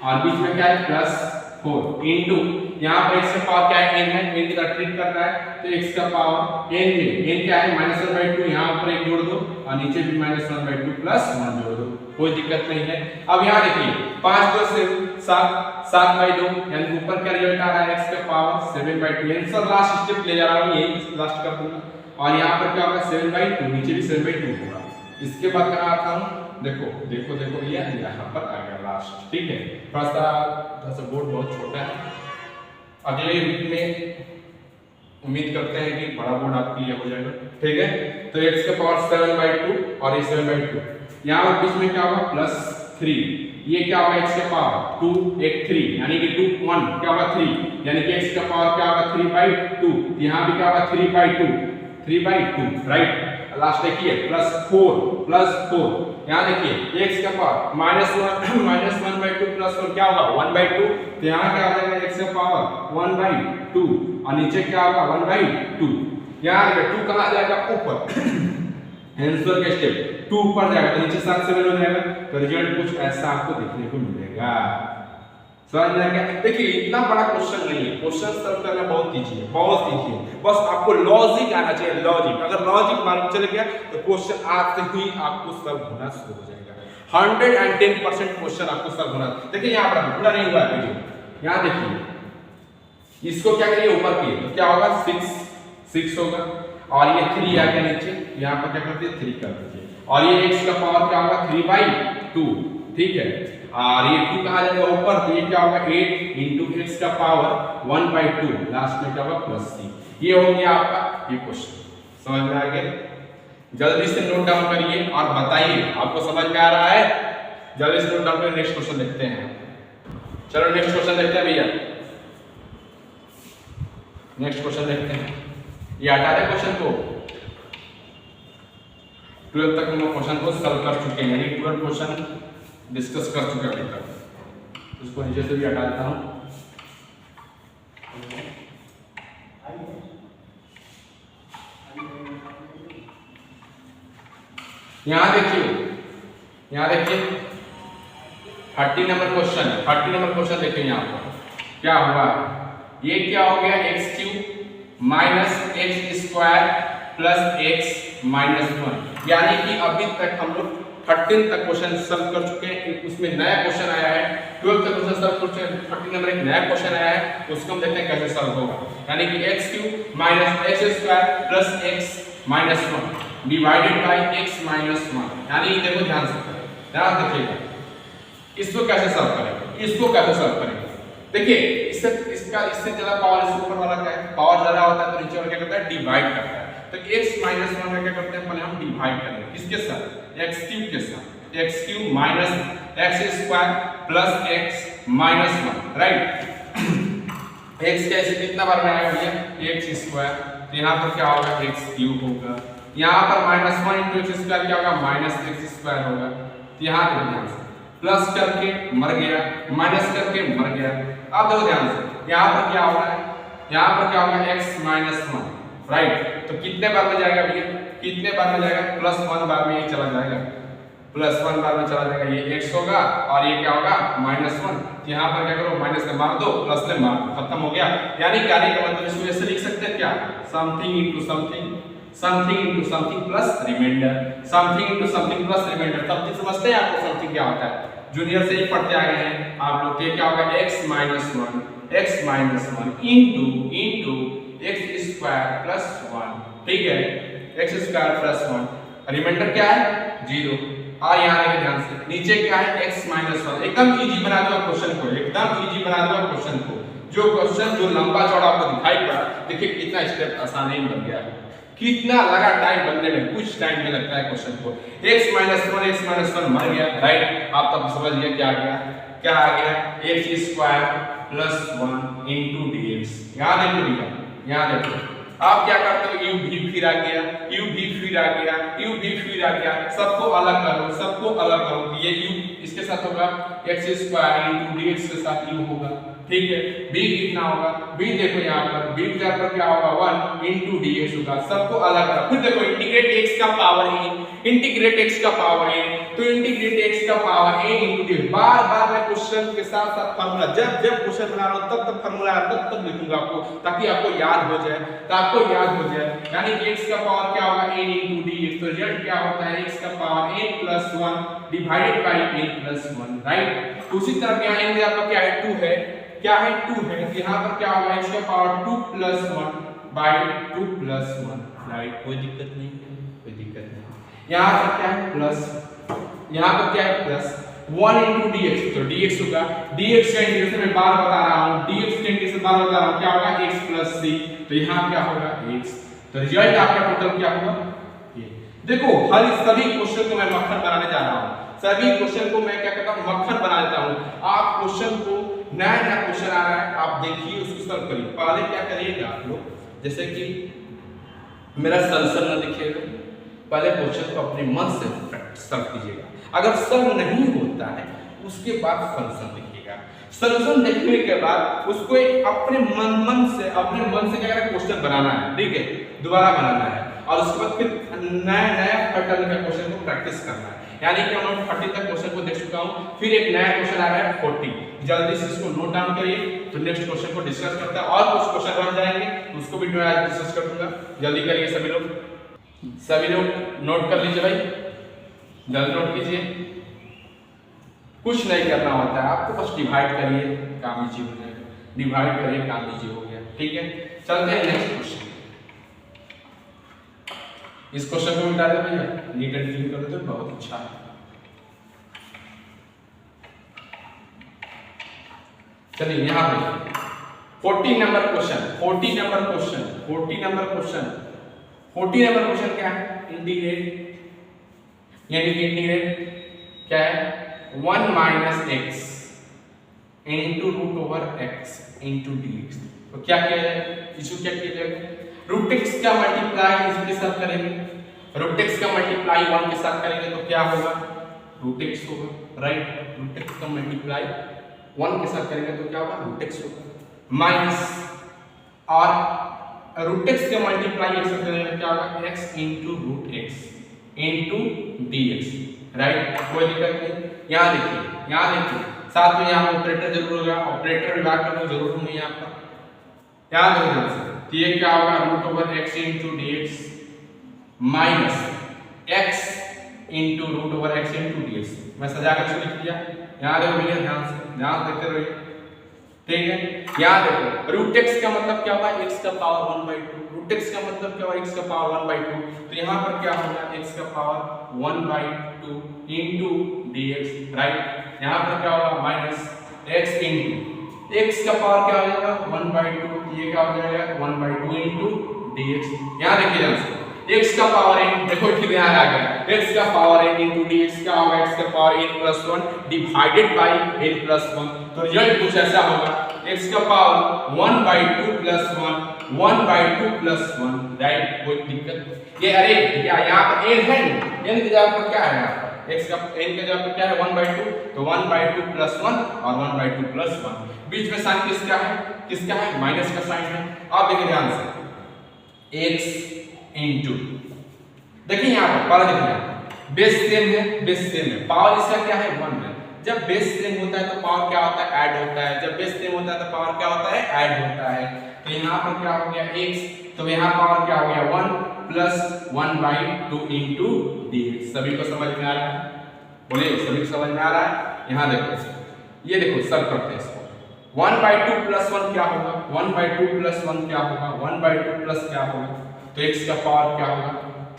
Speaker 1: और बीच में क्या है +4 इनटू, यहाँ पर x का पावर क्या है n है, n की तरह ट्रीट कर रहा है, तो x का पावर n में n क्या है -1/2, यहाँ पर एक जोड़ दो, और नीचे भी -1/2 +1 जोड़ दो, कोई दिक्कत नहीं है। अब यहाँ देखिए 5 2 से 7/2, यानी ऊपर का रिजल्ट आ रहा है x का पावर 7/2, आंसर लास्ट स्टेप ले जा रहा हूँ, यही लास्ट कर दूंगा, और यहाँ पर क्या होगा 7/2, नीचे भी 7/2 होगा। इसके बाद कहाँ आता हूँ, देखो ये यहाँ पर आ गया लास्ट, ठीक है। थोड़ा सा बोर्ड बहुत छोटा है, अगले वीक में उम्मीद करते हैं कि बड़ा बोर्ड आपके लिए हो जाएगा, ठीक है। तो x का पावर 7/2 और ये 7/2, यहाँ पर बीच में क्या होगा +3, ये क्या होगा x का पावर 2 1 3, यानी कि 2 1 क्या होगा 3, यानी कि x का पावर क्या होगा 3/2, यहाँ भी क्या होगा 3/2, राइट। लास्ट देखिए +4, यहाँ देखिए x का पावर -1/2 +1 क्या होगा 1/2, तो यहाँ क्या हो जाएगा x का पावर 1/2, और नीचे क्या होगा 1/2, यहाँ 2 कहाँ जाएगा ऊपर आंसर के स्टेप 2 ऊपर जाएगा तो नीचे 7 7 हो जाएगा, तो रिजल्ट कुछ ऐसा आपको देखने को मिलेगा। समझ में आ गया? देखिए इतना बड़ा क्वेश्चन नहीं है, क्वेश्चन सॉल्व करना बहुत ईजी है, बहुत ईजी है, बस आपको लॉजिक आना चाहिए, लॉजिक। अगर लॉजिक मालूम चल गया तो क्वेश्चन आते ही आपको सॉल्व होना शुरू हो जाएगा, 110% क्वेश्चन आपको सॉल्व होना। देखिए यहाँ पर पूरा नहीं हुआ है वीडियो, यहाँ देखिए इसको क्या करिए ऊपर किए तो क्या होगा 6 होगा, और ये 3 आ गया नीचे, यहाँ पर क्या कर दिए 3 कर दीजिए, और ये x का पावर क्या होगा 3/2, ठीक है। और ये 2 कहाँ जाएगा ऊपर, तो ये क्या होगा 8 इंटू एक्स का पावर 1/2, लास्ट में क्या होगा प्लस c। ये हो गया आपका ये क्वेश्चन, समझ में आ गया। जल्दी से नोट डाउन करिए और बताइए आपको समझ में आ रहा है। जल्दी से नोट डाउन करिए, नेक्स्ट क्वेश्चन देखते हैं। चलो नेक्स्ट क्वेश्चन देखते हैं भैया, नेक्स्ट क्वेश्चन देखते हैं। ये हटा दे क्वेश्चन को, 12 तक हम लोग क्वेश्चन को सॉल्व कर चुके हैं, यानी 12 क्वेश्चन डिस्कस कर चुके हैं अभी तक। उसको नीचे से भी हटा देता हूं। यहां देखिए 30 नंबर क्वेश्चन, 30 नंबर क्वेश्चन देखिए यहां पर क्या हुआ। ये क्या हो गया x³ minus x² plus x minus 1, यानी कि अभी तक हम लोग 13 तक क्वेश्चन सॉल्व कर चुके हैं। उसमें नया क्वेश्चन आया है, 12 तक क्वेश्चन सॉल्व कर चुके हैं, 30 नंबर एक नया क्वेश्चन आया है, उसको हम देखते हैं कैसे सॉल्व होगा। यानी कि x³ minus x² plus x minus 1 divided by x minus 1, यानी देखो ध्यान से देखिएगा इसको कैसे सॉल्व करेंगे, इसको कैसे सॉल्व करेंगे। देखिए इससे ज्यादा पावर इसके ऊपर वाला क्या है, पावर ज्यादा होता है तो नीचे वाला क्या करता है डिवाइड करता है। तो x माइनस 1 में क्या करते हैं, पहले हम डिवाइड करेंगे किसके साथ, x³ के साथ, x³ minus x² plus x minus 1, right. x कैसे कितना बार में आएगा भैया x², तो यहाँ पर क्या होगा x³ होगा, यहाँ पर माइनस 1 इंटू x² क्या होगा माइनस x² होगा। तो यहाँ देखो ध्यान से, प्लस करके मर गया, माइनस करके मर गया। अब देखो ध्यान से यहाँ पर क्या होगा, यहाँ पर क्या होगा x माइनस 1, राइट। तो कितने बार में जाएगा भैया, कितने बार में जाएगा, प्लस 1 बार में ये चला जाएगा, प्लस 1 बार में चला जाएगा, ये x होगा और ये क्या होगा माइनस 1। यहाँ पर क्या करो माइनस से मार दो, प्लस से मार, खत्म हो गया। यानी क्या का मतलब इसको ऐसे लिख सकते हैं क्या, something into something, something into something plus remainder, something into something plus remainder. Something समझते हैं आपको समथिंग क्या होता है, जूनियर से ही पढ़ते आ गए हैं आप लोग। ये क्या होगा x minus 1 into x² plus 1, ठीक है, x² प्लस 1, रिमाइंडर क्या है 0। और यहाँ देखिए ध्यान से नीचे क्या है x माइनस 1। एकदम इजी बना दूंगा क्वेश्चन को, एकदम इजी बना दूंगा क्वेश्चन को। जो क्वेश्चन जो लंबा चौड़ा आपको दिखाई पड़ा, देखिए कितना स्टेप आसान ही बन गया है, कितना लगा टाइम बनने में, कुछ टाइम में लगता है क्वेश्चन को। x माइनस 1 मर गया, राइट। आप तब समझ लिया क्या आ गया, क्या आ गया x² प्लस 1 इंटू dx। यहाँ देखो भैया, यहाँ देखो आप क्या करते हो, u भी फिर आ गया, u भी फिर आ गया, u भी फिर आ गया, सबको अलग करो, सबको अलग करो। ये u इसके साथ होगा x² इंटू dx के साथ u होगा, ठीक है। b कितना होगा, b देखो यहाँ पर b के पर क्या होगा 1 इंटू dx होगा, सबको अलग करो। फिर देखो इंटीग्रेट x का पावर a, इंटीग्रेट x का पावर a, तो इंटीग्रेट x का पावर a इंटू dx। बार बार मैं क्वेश्चन के साथ साथ फार्मूला, जब जब क्वेश्चन बना रहा हूँ तब तब फार्मूला तब लिखूंगा आपको, ताकि आपको याद हो जाए, यानी कि x का पावर क्या होगा n इंटू dx। तो रिजल्ट क्या होता है, x का power n plus 1 divided by n plus 1, right. उसी तरह यहाँ n आपका क्या है 2 है, क्या है 2 है, यहाँ पर क्या होगा x का power 2 plus 1 by 2 plus 1, right. कोई दिक्कत नहीं, कोई दिक्कत नहीं। यहाँ पर क्या है प्लस, यहाँ पर क्या है प्लस 1 इंटू dx, तो dx होगा, dx का इंटीग्रेशन मैं बार बता रहा हूँ, dx का इंटीग्रेशन बार बता रहा हूँ, क्या होगा x प्लस c, तो यहाँ क्या होगा x। तो रिजल्ट आपका टोटल क्या होगा ये। देखो हर सभी क्वेश्चन को मैं मक्खन बनाने जा रहा हूँ, सभी क्वेश्चन को मैं क्या करता हूँ मक्खन बना देता हूँ। आप क्वेश्चन को नया नया क्वेश्चन आ रहा है, आप देखिए उसको सॉल्व करिए। पहले क्या करिएगा आप लोग, जैसे कि मेरा सॉल्यूशन ना दिखेगा, पहले क्वेश्चन को अपने मन से सॉल्व कीजिएगा। अगर सॉल्व नहीं होता है उसके बाद सॉल्यूशन देखिएगा। सॉल्यूशन देखने के बाद उसको अपने मन से क्या क्वेश्चन बनाना है, ठीक है, दोबारा बनाना है। और उसके बाद फिर नया पैटर्न का क्वेश्चन को प्रैक्टिस करना है। यानी कि हम 30 तक क्वेश्चन को देख चुका हूं, फिर एक नया क्वेश्चन आ रहा है 40। जल्दी से इसको नोट डाउन करिए, तो नेक्स्ट क्वेश्चन को डिस्कस करते हैं। और कुछ क्वेश्चन रह जाएंगे उसको भी डिस्कस कर दूंगा। जल्दी करिए सभी लोग नोट कर लीजिए भाई, जल्दी नोट कीजिए। कुछ नहीं करना होता है आपको, बस डिवाइड करिए काम इजी हो जाएगा, डिवाइड करिए काम इजी हो गया, ठीक है। चलते हैं नेक्स्ट क्वेश्चन। इस क्वेश्चन को मिटा दे भैया, नीट एंड क्लीन कर दे तो बहुत अच्छा है। चलिए यहाँ पे 40 नंबर क्वेश्चन क्या है? इंटीग्रेट, यानी कि इंटीग्रेट क्या है? 1 minus x into root over x into dx। तो क्या किया जाए इसको? क्या किया जाएगा? रूट एक्स का मल्टीप्लाई इसके साथ करेंगे, रूट एक्स का मल्टीप्लाई 1 के साथ करेंगे तो क्या होगा? रूट एक्स होगा, राइट। रूट एक्स का मल्टीप्लाई 1 के साथ करेंगे तो क्या होगा? रूट एक्स होगा, माइनस और रूट एक्स का मल्टीप्लाई एक साथ करेंगे क्या होगा? x into root x into dx, right. कोई दिक्कत नहीं। यहाँ देखिए साथ में यहाँ ऑपरेटर जरूर होगा, ऑपरेटर विभाग करना जरूर होंगे यहाँ पर। याद रखना तो ये क्या होगा? Root over x into dx minus x into root over x into dx। मैं सजा कर लिख दिया। यहाँ देखो भैया, ध्यान देखते रहिए, ठीक है। यहाँ देखो रूट x का मतलब क्या होगा? x का पावर 1/2। रूट x का मतलब क्या होगा? x का पावर 1/2। तो यहाँ पर क्या होगा? x का पावर 1/2 इंटू dx, राइट। यहाँ पर क्या होगा? माइनस x इंटू x का पावर क्या हो जाएगा? 1/2। ये क्या हो जाएगा? 1/2 इंटू dx। यहाँ देखिए ध्यान से, x का पावर n, देखो ठीक ध्यान आ गया, x का पावर n इंटू dx क्या होगा? x का power n plus 1 divided by n plus 1। तो रिजल्ट कुछ ऐसा होगा, x का पावर 1/2 प्लस 1 1/2 प्लस 1, राइट। कोई दिक्कत? ये अरे भैया यहाँ पर n है, n की जगह पर क्या है? यहाँ पर x का n की जगह पर क्या है? 1/2। तो 1/2 प्लस 1 और 1/2 प्लस 1, बीच में साइन किसका है? किसका है? माइनस का साइन है। आप देखिए ध्यान से, x इंटू, देखिए यहाँ पर पावर देखिए बेस सेम है, पावर इसका क्या है? 1 है। जब बेस सेम होता है तो पावर क्या होता है? ऐड होता है। जब बेस सेम होता है तो पावर क्या होता है? ऐड होता है। तो यहाँ पर क्या हो गया? x, तो यहाँ पावर क्या हो गया? 1 प्लस 1/2 इंटू dx। सभी को समझ में आ रहा है? बोलिए, सभी को समझ में आ रहा है? यहाँ देखो, ये देखो सब करते हैं इसको। 1/2 प्लस 1 क्या होगा? 1/2 प्लस 1 क्या होगा? 1/2 प्लस क्या होगा? तो x का पावर क्या होगा?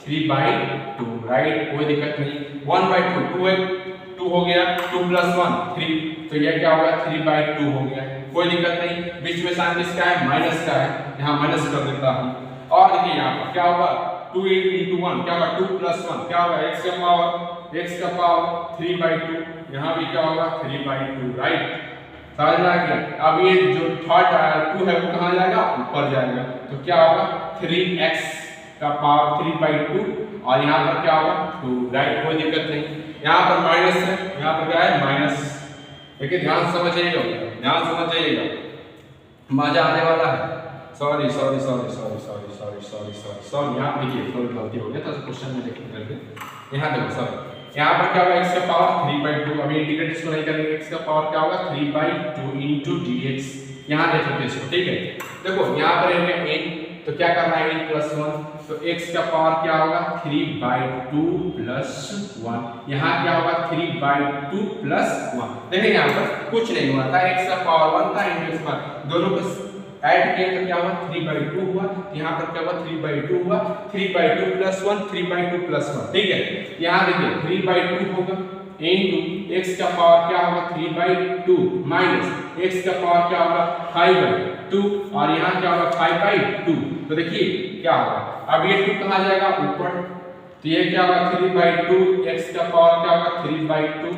Speaker 1: 3/2, राइट। कोई दिक्कत नहीं। 1/2 2 हो गया, 2 प्लस 1 3, तो ये क्या होगा? 3/2 हो गया। कोई दिक्कत नहीं। बीच में साइन किसका है? माइनस का है, यहाँ माइनस कर देता हूँ। और देखिए यहाँ पर क्या होगा? 2 into 1 क्या होगा? 2 प्लस 1 क्या होगा? x का पावर 3/2, यहाँ भी क्या होगा? 3/2, राइट। समझ में आ गया? अब ये जो थर्ड 2 है वो कहाँ जाएगा? ऊपर जाएगा। तो क्या होगा? 3x का पावर 3/2 और यहाँ पर क्या होगा? 2, राइट। कोई दिक्कत नहीं। यहाँ पर माइनस है, यहाँ पर क्या है? माइनस। देखिए ध्यान समझिएगा, मजा आने वाला है। सॉरी, यहाँ देखिए थोड़ी गलती हो गई, तो क्वेश्चन में देखिए यहाँ देखो सॉरी, यहाँ पर क्या होगा? x का पावर 3/2, अभी इंटीग्रेट इसको नहीं करेंगे। x का पावर क्या होगा? 3/2 इंटू dx। यहाँ देखो इसको, ठीक है। देखो यहाँ पर है n, तो क्या करना है? n प्लस 1, तो x का पावर क्या होगा? 3/2 प्लस 1। यहाँ क्या होगा? 3/2 प्लस 1। देखिए यहाँ पर कुछ नहीं हुआ था, x का पावर 1 था, इंटू x पर दोनों को ऐड किया तो क्या हुआ? 3/2 हुआ। यहाँ पर क्या हुआ? 3/2 हुआ। 3/2 प्लस 1 3/2 प्लस 1, ठीक है। यहाँ देखिए 3/2 होगा इंटू x का पावर क्या होगा? 3/2 माइनस x का पावर क्या होगा? 5/2 और यहाँ क्या होगा? 5/2। तो देखिए क्या होगा? अब ये 2 कहाँ जाएगा? ऊपर। तो ये क्या होगा? 3/2, x का पावर क्या होगा? 3/2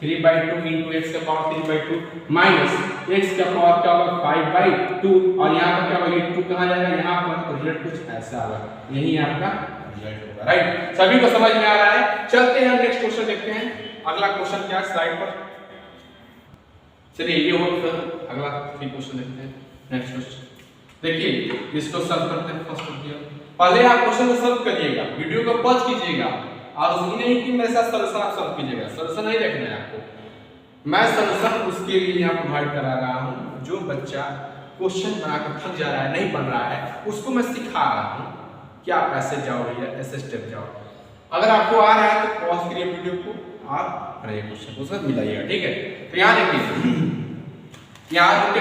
Speaker 1: इंटू x का पावर 3/2 माइनस x का पावर क्या होगा? 5/2 और यहाँ पर क्या होगा? ये 2 कहाँ जाएगा? यहाँ पर। तो रिजल्ट कुछ ऐसा आएगा, यही आपका रिजल्ट होगा, राइट। सभी को समझ में आ रहा है? चलते हैं नेक्स्ट क्वेश्चन देखते हैं। अगला क्वेश्चन क्या है स्लाइड पर? चलिए ये हो, फिर अगला 3 क्वेश्चन देखते हैं। नेक्स्ट क्वेश्चन देखिए, इसको सॉल्व करते हैं। फर्स्ट पहले आप क्वेश्चन को सॉल्व करिएगा, वीडियो को पॉज कीजिएगा और उसकी नहीं कि मेरे साथ सॉल्यूशन आप सॉल्व कीजिएगा। सॉल्यूशन नहीं देखना है आपको, मैं सॉल्यूशन उसके लिए यहाँ प्रोवाइड करा रहा हूँ जो बच्चा क्वेश्चन बनाकर थक जा रहा है, नहीं पढ़ रहा है, उसको मैं सिखा रहा हूँ कि आप ऐसे जाओ भैया, ऐसे स्टेप जाओ। अगर आपको आ रहा है तो पॉज करिए वीडियो को, आप पढ़िए क्वेश्चन को, उसमें मिलाइएगा, ठीक है। तो यहाँ देखिए, यहाँ रूट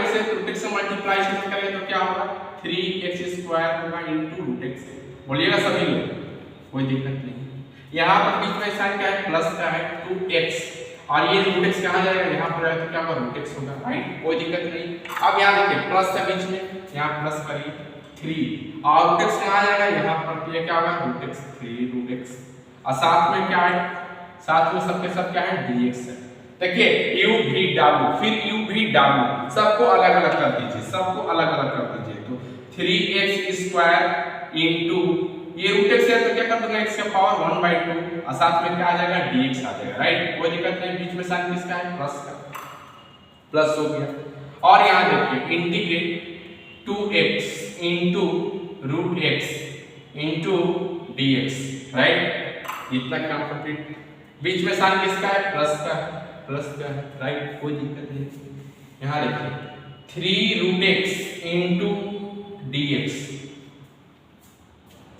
Speaker 1: से मल्टीप्लाई करेंगे तो क्या होगा? 3x² होगा इंटू रूट एक्स। बोलिएगा सभी लोग, कोई दिक्कत नहीं। यहाँ पर बीच में साइन क्या है, प्लस का है 2x, और ये रूट x कहाँ जाएगा, यहाँ पर है तो क्या होगा, रूट x होगा, राइट, कोई दिक्कत नहीं। अब यहाँ देखिए प्लस का बीच में, यहाँ प्लस करिए 3, और रूट x कहाँ जाएगा, यहाँ पर ये क्या होगा, रूट x 3 रूट x, और साथ में क्या है, साथ में सबके सब क्या है, dx है। देखिए u v w, फिर u v w सबको अलग अलग कर दीजिए, सबको अलग अलग कर दीजिए, तो 3x स्क्वायर इंटू ये रूट x है तो क्या कर दूंगा, x का पावर 1/2, और साथ में क्या आ जाएगा, dx आ जाएगा, राइट, कोई दिक्कत नहीं। बीच में साइन किसका है, प्लस का, प्लस हो गया। और यहाँ देखिए integrate 2x into root x into dx, right, इतना काम कंप्लीट। बीच में साइन किसका है, प्लस का, प्लस का है, राइट, कोई दिक्कत नहीं। यहाँ देखिए 3 रूट x इंटू dx,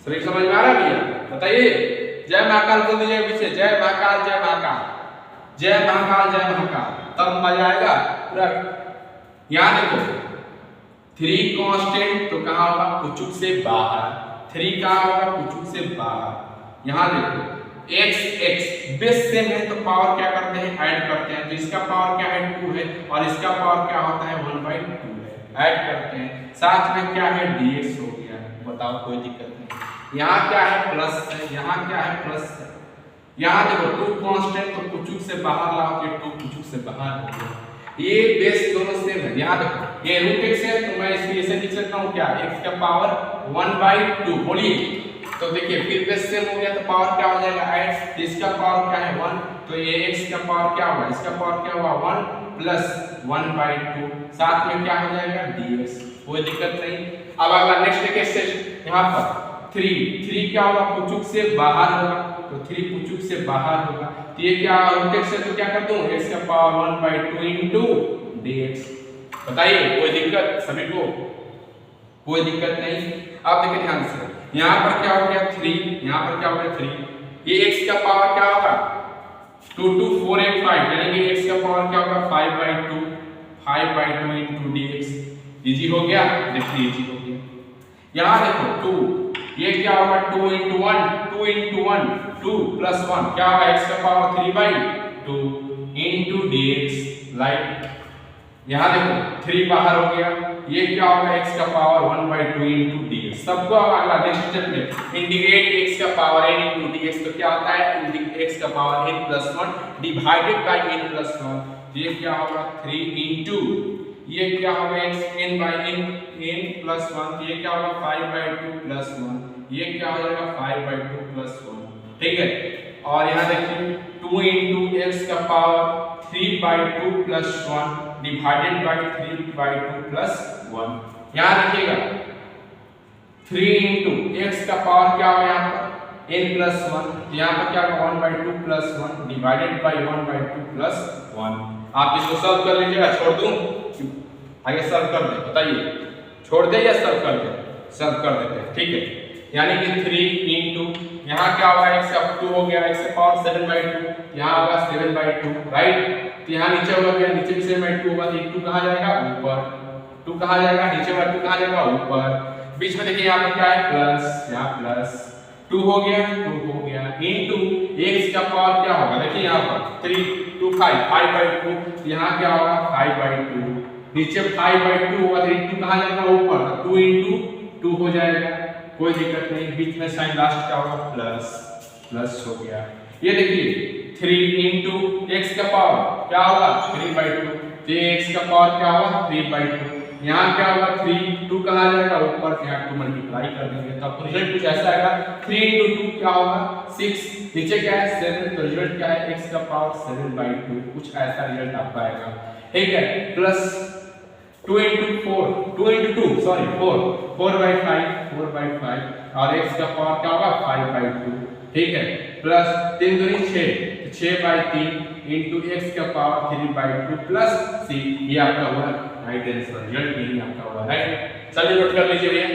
Speaker 1: सभी समझ में आ रहा है भैया, बताइए। जय महाकाल बोल दीजिए पीछे, जय महाकाल जय महाकाल जय महाकाल जय महाकाल, तब मजा आएगा पूरा। यहाँ देखो 3 कांस्टेंट तो कहाँ होगा, कुचुक से बाहर, 3 कहाँ होगा, कुचुक से बाहर। यहाँ देखो x बेस सेम है तो पावर क्या करते हैं, ऐड करते हैं, तो इसका पावर क्या है 2 है, और इसका पावर क्या होता है 1/2 है, ऐड करते हैं, साथ में क्या है dx हो गया, बताओ कोई दिक्कत नहीं। यहाँ क्या है, प्लस है, यहाँ क्या है, प्लस है। यहाँ देखो 2 कांस्टेंट तो कुचुक से बाहर लाओ, ये 2 कुचुक से बाहर हो गया, ये बेस दोनों सेम है। यहाँ देखो ये रूट x है तो मैं इसको ऐसे लिख सकता हूँ क्या, x का पावर 1/2, बोलिए, तो देखिए फिर बेस सेम हो गया तो पावर क्या हो जाएगा, ऐड, इसका पावर क्या है 1, तो ये x का पावर क्या होगा, इसका पावर क्या हुआ 1 प्लस 1/2, साथ में क्या हो जाएगा dx, कोई दिक्कत नहीं। अब अगला नेक्स्ट केस, यहाँ पर 3 क्या होगा, कुचुक से बाहर होगा, तो 3 कुचुक से बाहर होगा, तो ये क्या रूट x है तो क्या कर दूं, x का पावर 1/2 इंटू dx, बताइए कोई दिक्कत सभी को, कोई दिक्कत नहीं। अब देखिए ध्यान से, यहाँ पर क्या हो गया 3, यहाँ पर क्या हो गया 3, ये x का पावर क्या होगा 2 2 4 8 5, यानी कि x का पावर क्या होगा 5/2 इंटू dx, इजी हो गया, देखिए इजी हो गया। यहाँ देखो 2, ये क्या होगा 2 इंटू 1 2 प्लस 1 क्या होगा, x का पावर 3/2 इंटू dx, राइट। यहाँ देखो 3 बाहर हो गया, ये क्या होगा x का पावर 1/2 इंटू dx। सबको अगला नेक्स्ट स्टेप में इंटीग्रेट x का पावर n इंटू dx, तो क्या होता है x का power n plus 1 divided by n plus 1, ये क्या होगा 3 इंटू ये क्या होगा x n by n plus 1, ये क्या होगा 5/2 प्लस 1, ये क्या हो जाएगा 5/2 प्लस 1, ठीक है। और यहाँ देखिए 2 इंटू x का power 3/2 plus 1 divided by 3/2 plus 1, यहाँ देखिएगा 3 इंटू x का पावर क्या होगा यहाँ पर n प्लस 1, यहाँ पर क्या होगा 1/2 प्लस 1 डिवाइडेड बाय 1/2 प्लस 1। आप इसको सॉल्व कर लीजिएगा, छोड़ दूं आगे सॉल्व कर दे, बताइए छोड़ दे या सॉल्व कर दे, सॉल्व कर देते हैं, ठीक है। यानी कि 3 इंटू यहाँ क्या होगा x का 2 हो गया, x का पावर 7/2, यहाँ होगा 7/2, राइट, तो यहाँ नीचे होगा क्या, नीचे भी 7/2 होगा, तो 2 कहाँ जाएगा ऊपर, 2 कहाँ जाएगा नीचे वाला 2 कहाँ जाएगा ऊपर, बीच में देखिए यहाँ पर क्या है प्लस, यहाँ प्लस 2 हो गया इंटू x का पावर क्या होगा, देखिए यहाँ पर 3 2 5/2, यहाँ क्या होगा 5/2, नीचे 5/2 होगा, 2 कहाँ जाएगा ऊपर, 2 इंटू 2 हो जाएगा, कोई दिक्कत नहीं। बीच में साइन लास्ट क्या होगा प्लस, प्लस हो गया। ये देखिए 3 इंटू x का पावर क्या होगा 3/2, तो x का पावर क्या होगा 3/2, यहाँ क्या होगा 3 2 कहाँ जाएगा ऊपर, यहाँ 2 मल्टीप्लाई कर देंगे तो आपको रिजल्ट कुछ ऐसा आएगा 3 इंटू 2 क्या होगा 6, नीचे क्या है 7, तो रिजल्ट क्या है x का पावर 7/2, कुछ ऐसा रिजल्ट आपका आएगा, ठीक है। प्लस 2 इंटू 2 सॉरी 4/5 और x का पावर क्या होगा 5/2, ठीक है। प्लस 3 दूनी 6 6/3 इंटू x का पावर 3/2 प्लस c, ये आपका हुआ राइट आंसर, रिजल्ट यही आपका हुआ, राइट। चलिए नोट कर लीजिए भैया,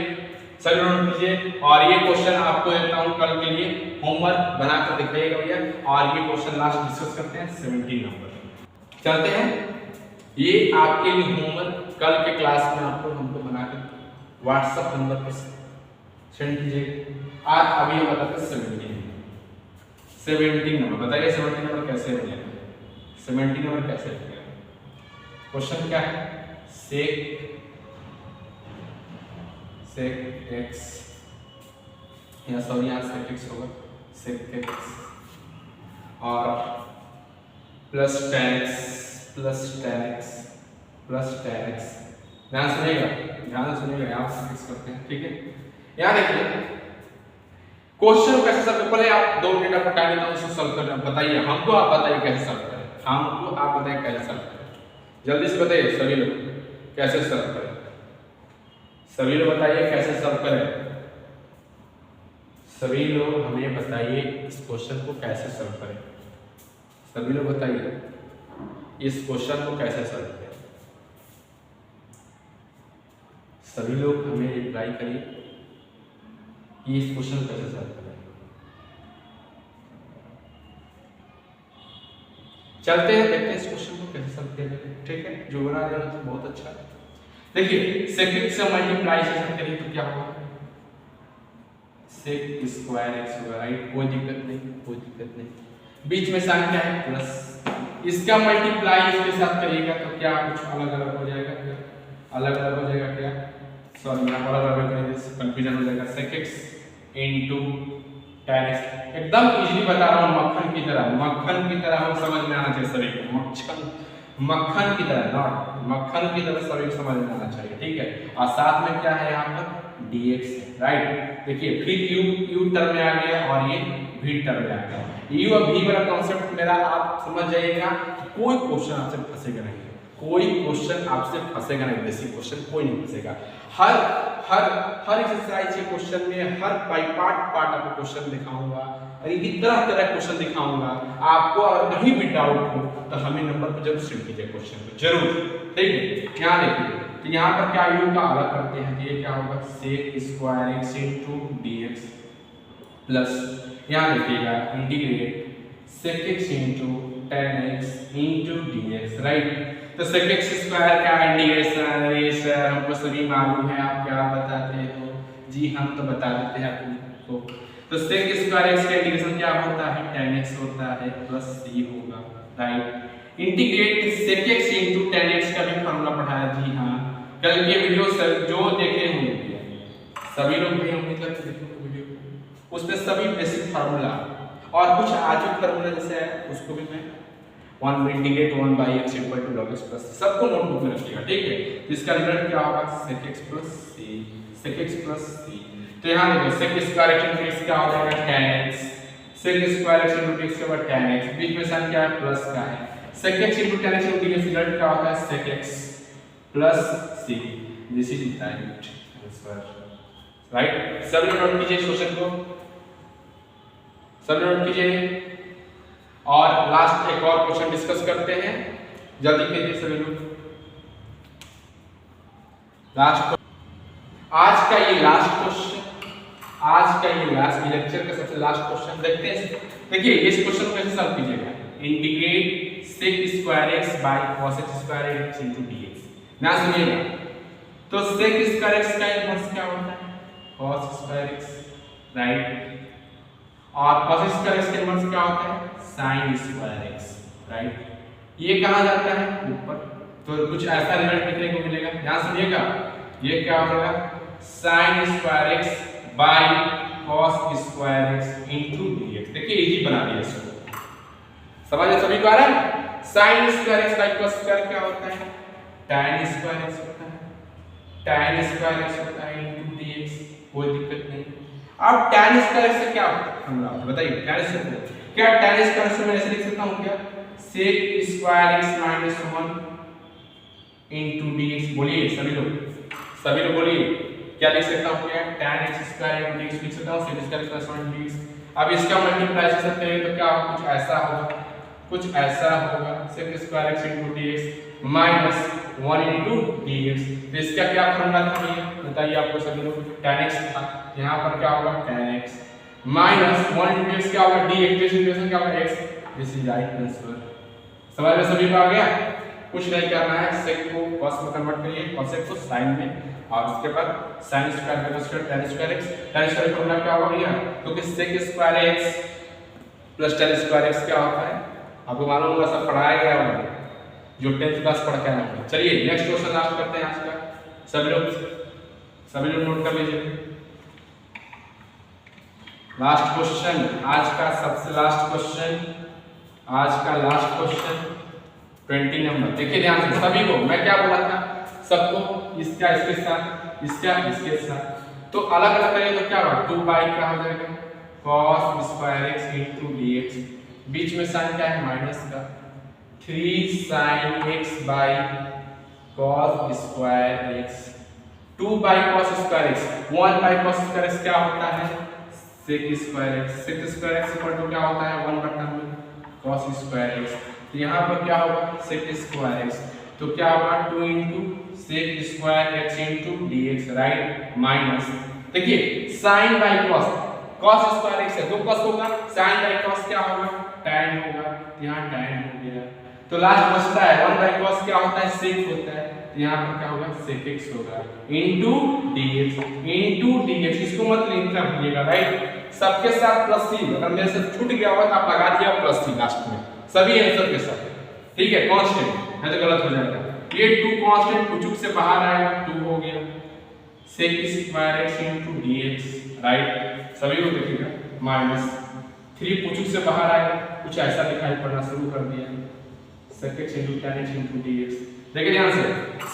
Speaker 1: चलिए नोट कीजिए, और ये क्वेश्चन आपको देता हूँ कल के लिए होमवर्क बनाकर दिखाइएगा भैया, और ये क्वेश्चन लास्ट डिस्कस करते हैं 17 नंबर। चलते हैं, ये आपके लिए होमवर्क कल के क्लास में आपको हमको बनाकर व्हाट्सएप नंबर पर सेंड कीजिए। आज अभी हम बताते हैं 17 नंबर। बताइए 17 नंबर कैसे बनेगा, 17 नंबर कैसे बनेगा। क्वेश्चन क्या है, सेक एक्स, या सॉरी यहाँ सेक एक्स होगा, सेक एक्स और प्लस टेन एक्स ध्यान सुनिएगा यहाँ से फिक्स करते हैं, ठीक है। यहाँ देखिए क्वेश्चन कैसे सॉल्व करें, आप 2 मिनट आपका टाइम देता हूँ उसको सॉल्व करना। बताइए हमको, आप बताइए कैसे सॉल्व करें, हमको आप बताइए कैसे सॉल्व करें, जल्दी से बताइए सभी लोग कैसे सॉल्व करें, सभी लोग बताइए कैसे सॉल्व करें, सभी लोग हमें बताइए इस क्वेश्चन को कैसे सॉल्व करें, सभी लोग बताइए इस क्वेश्चन को कैसे सॉल्व करें, सभी लोग हमें रिप्लाई करिए कि इस क्वेश्चन को कैसे सॉल्व करें। चलते हैं देखते हैं इस क्वेश्चन को कैसे सॉल्व किया जाए, ठीक है। जो बना दिया तो बहुत अच्छा। देखिए सेक से मल्टीप्लाई करिए तो क्या होगा, सेक स्क्वायर एक्स होगा, राइट। कोई दिक्कत नहीं। बीच में साइन क्या है, प्लस। इसका मल्टीप्लाई इसके साथ करिएगा तो क्या कुछ अलग अलग हो जाएगा, क्या सॉरी यहाँ पर अलग करेंगे कंफ्यूजन हो जाएगा। Sec x into tan x, एकदम इजीली बता रहा हूँ, मक्खन की तरह हम समझ में आना चाहिए सभी को, मक्खन की तरह सभी को समझ में आना चाहिए, ठीक है। और साथ में क्या है यहाँ पर dx, राइट। देखिए फिर u टर्म में आ गया और ये v टर्म में आ गया। u और v वाला कॉन्सेप्ट मेरा आप समझ जाइएगा, कोई क्वेश्चन आपसे फंसेगा नहीं, बेसिक क्वेश्चन कोई नहीं फंसेगा। हर एक्सरसाइज के क्वेश्चन में हर बाय पार्ट आपको क्वेश्चन दिखाऊंगा, तरह क्वेश्चन दिखाऊंगा। आपको अगर कहीं भी डाउट हो तो हमें नंबर पर जरूर सेंड कीजिए क्वेश्चन को, जरूर, ठीक है। यहाँ देखिए तो यहाँ पर क्या u का अलग करते हैं, ये क्या होगा sec square x into dx plus यहाँ देखिएगा integrate sec x into tan x into dx, right. तो सेक एक्स स्क्वायर का इंटीग्रेशन हमको सभी मालूम है, आप क्या बताते हो जी, हम तो बता देते हैं आपको। तो सेक स्क्वायर एक्स का इंटीग्रेशन क्या होता है, tan x होता है प्लस c होगा, right. Integrate sec x into tan x का भी फॉर्मूला पढ़ाया जी हाँ, कल के वीडियो जो देखे होंगे सभी लोग भी उम्मीद करते हैं वीडियो, उसमें सभी बेसिक फार्मूला और कुछ आजू फार्मूला जैसे है उसको भी मैं 1 integrate 1 by x equal to log x plus सबको नोटबुक में रखिएगा, ठीक है। तो इसका रिजल्ट क्या होगा sec x प्लस c। तो यहाँ देखो sec स्क्वायर x क्या हो जाएगा tan x, sec square x into x के बाद tan x, बीच में साइन क्या है प्लस का है, sec x into tan x into result क्या होता है sec x plus c। This is right answer, right. सब लोग नोट कीजिए क्वेश्चन को, सब नोट कीजिए। और लास्ट एक और क्वेश्चन डिस्कस करते हैं, जल्दी कीजिए सभी लोग। आज का ये लेक्चर का सबसे लास्ट क्वेश्चन देखते हैं। देखिए इस क्वेश्चन को कैसे सॉल्व कीजिएगा, integrate sec square x by cos square x into dx। ना सुनिएगा तो सेक स्क्वायर एक्स का इनवर्स क्या होता है cos स्क्वायर एक्स, राइट। और cos स्क्वायर एक्स का इनवर्स क्या होता है sin स्क्वायर एक्स, राइट। ये कहाँ जाता है ऊपर, तो कुछ ऐसा रिजल्ट देखने को मिलेगा। ध्यान सुनिएगा, ये क्या होगा sin square x by cos square x into dx। देखिए इजी बना दिया इसको, समझ में सभी को आ रहा है। sin square x by cos square क्या होता है tan स्क्वायर एक्स होता है, tan स्क्वायर एक्स होता है इनटू dx, कोई दिक्कत नहीं। अब tan स्क्वायर से क्या होता है बताइए, tan से क्या tan स्क्वायर से मैं ऐसे लिख सकता हूं क्या sec square x minus 1 into dx। बोलिए सभी लोग बोलिए क्या लिख सकता हूं क्या tan x square into dx लिख सकता हूं, sec स्क्वायर प्लस 1 dx। अब इसका मल्टीप्लाई से सकते हैं तो क्या कुछ ऐसा होगा sec square x into dx minus 1 into dx। तो इसका क्या फॉर्मूला था भैया बताइए आपको सभी लोग, tan x था, यहां पर क्या होगा tan x minus 1 into x क्या होगा dx, इंटीग्रेशन क्या होगा x। This is right answer, समझ में सभी को आ गया। कुछ नहीं करना है, सेक को कॉस में कन्वर्ट करिए, कॉसेक को साइन में, और उसके बाद साइन स्क्वायर का square tan square x, tan square formula क्या होगा भैया, क्योंकि sec square x plus tan square x क्या होता है आपको मालूम होगा, सब पढ़ाया गया होगा जो 10th क्लास पढ़ के आए हैं। चलिए नेक्स्ट क्वेश्चन लास्ट करते हैं आज का, सभी लोग नोट कर लीजिए। लास्ट क्वेश्चन आज का, सबसे लास्ट क्वेश्चन आज का, लास्ट क्वेश्चन 20 नंबर। देखिए ध्यान से सभी को, मैं क्या बोला था सबको, इसका इसके साथ, इसका इसके साथ, तो अलग अलग करेंगे तो क्या होगा, 2 बाई क्या हो जाएगा cos square x into dx, बीच में साइन क्या है माइनस का, 3 sin x by cos square x, 2 by cos square x, 1 by cos square x क्या होता है sec square x, sec square x equal to क्या होता है 1 बटा में cos स्क्वायर x, तो यहाँ पर क्या होगा sec स्क्वायर x, तो क्या होगा 2 into sec square x into dx, right, minus, देखिए sin by cos, cos square x है, 2 cos होगा, sin बाई cos क्या होगा tan होगा, यहाँ tan हो गया, तो लास्ट बचता है 1 बाई cos क्या होता है sec होता है, तो यहाँ पर क्या होगा sec x होगा इंटू dx, इसको मत लिखना भूलिएगा, राइट, सबके साथ प्लस सी, अगर मेरे से छूट गया होगा तो आप लगा दिया प्लस सी लास्ट में सभी आंसर के साथ, ठीक है, कांस्टेंट है तो गलत हो जाएगा, ये 2 कांस्टेंट कुछ से बाहर आएगा 2 हो गया, sec square x into dx, right, सभी को देखिएगा, माइनस 3 कुछ से बाहर आएगा, कुछ ऐसा दिखाई पड़ना शुरू कर दिया, sec x into tan x into dx, देखिए ध्यान से,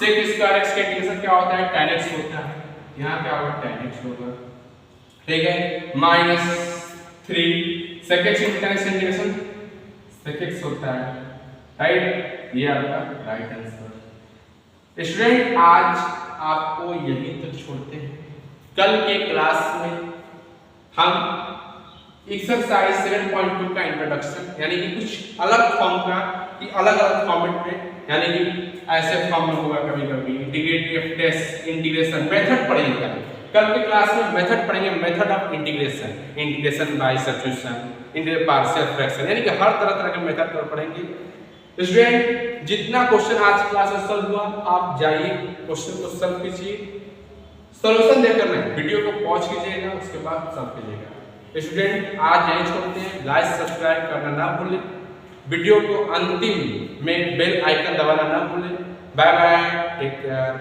Speaker 1: sec स्क्वायर x का इंटीग्रेशन क्या होता है tan x होता है, यहाँ क्या होगा tan x होगा, ठीक है, minus 3 sec x into tan x integration sec x होता है, राइट, ये आपका राइट आंसर। स्टूडेंट आज आपको यहीं तक छोड़ते हैं, कल के क्लास में हम एक्सरसाइज 7.2 का इंट्रोडक्शन यानी कि कुछ अलग फॉर्म का, कि अलग अलग फॉर्मेट में, यानी कि ऐसे फॉर्म में होगा कभी कभी इंटीग्रेटिव टेस्ट, इंटीग्रेशन मेथड पढ़ेंगे, कल के क्लास में मेथड पढ़ेंगे, method of integration, integration by substitution, integration partial fraction, यानी कि हर तरह के मेथड पर पढ़ेंगे। स्टूडेंट जितना क्वेश्चन आज क्लास में सॉल्व हुआ आप जाइए क्वेश्चन को सॉल्व कीजिए, सॉल्यूशन देकर नहीं, वीडियो को पॉज कीजिएगा उसके बाद सॉल्व कीजिएगा। स्टूडेंट आज यही छोड़ते हैं, लाइक सब्सक्राइब करना ना भूलें, वीडियो को अंतिम में बेल आइकन दबाना ना भूलें। Bye bye, take care.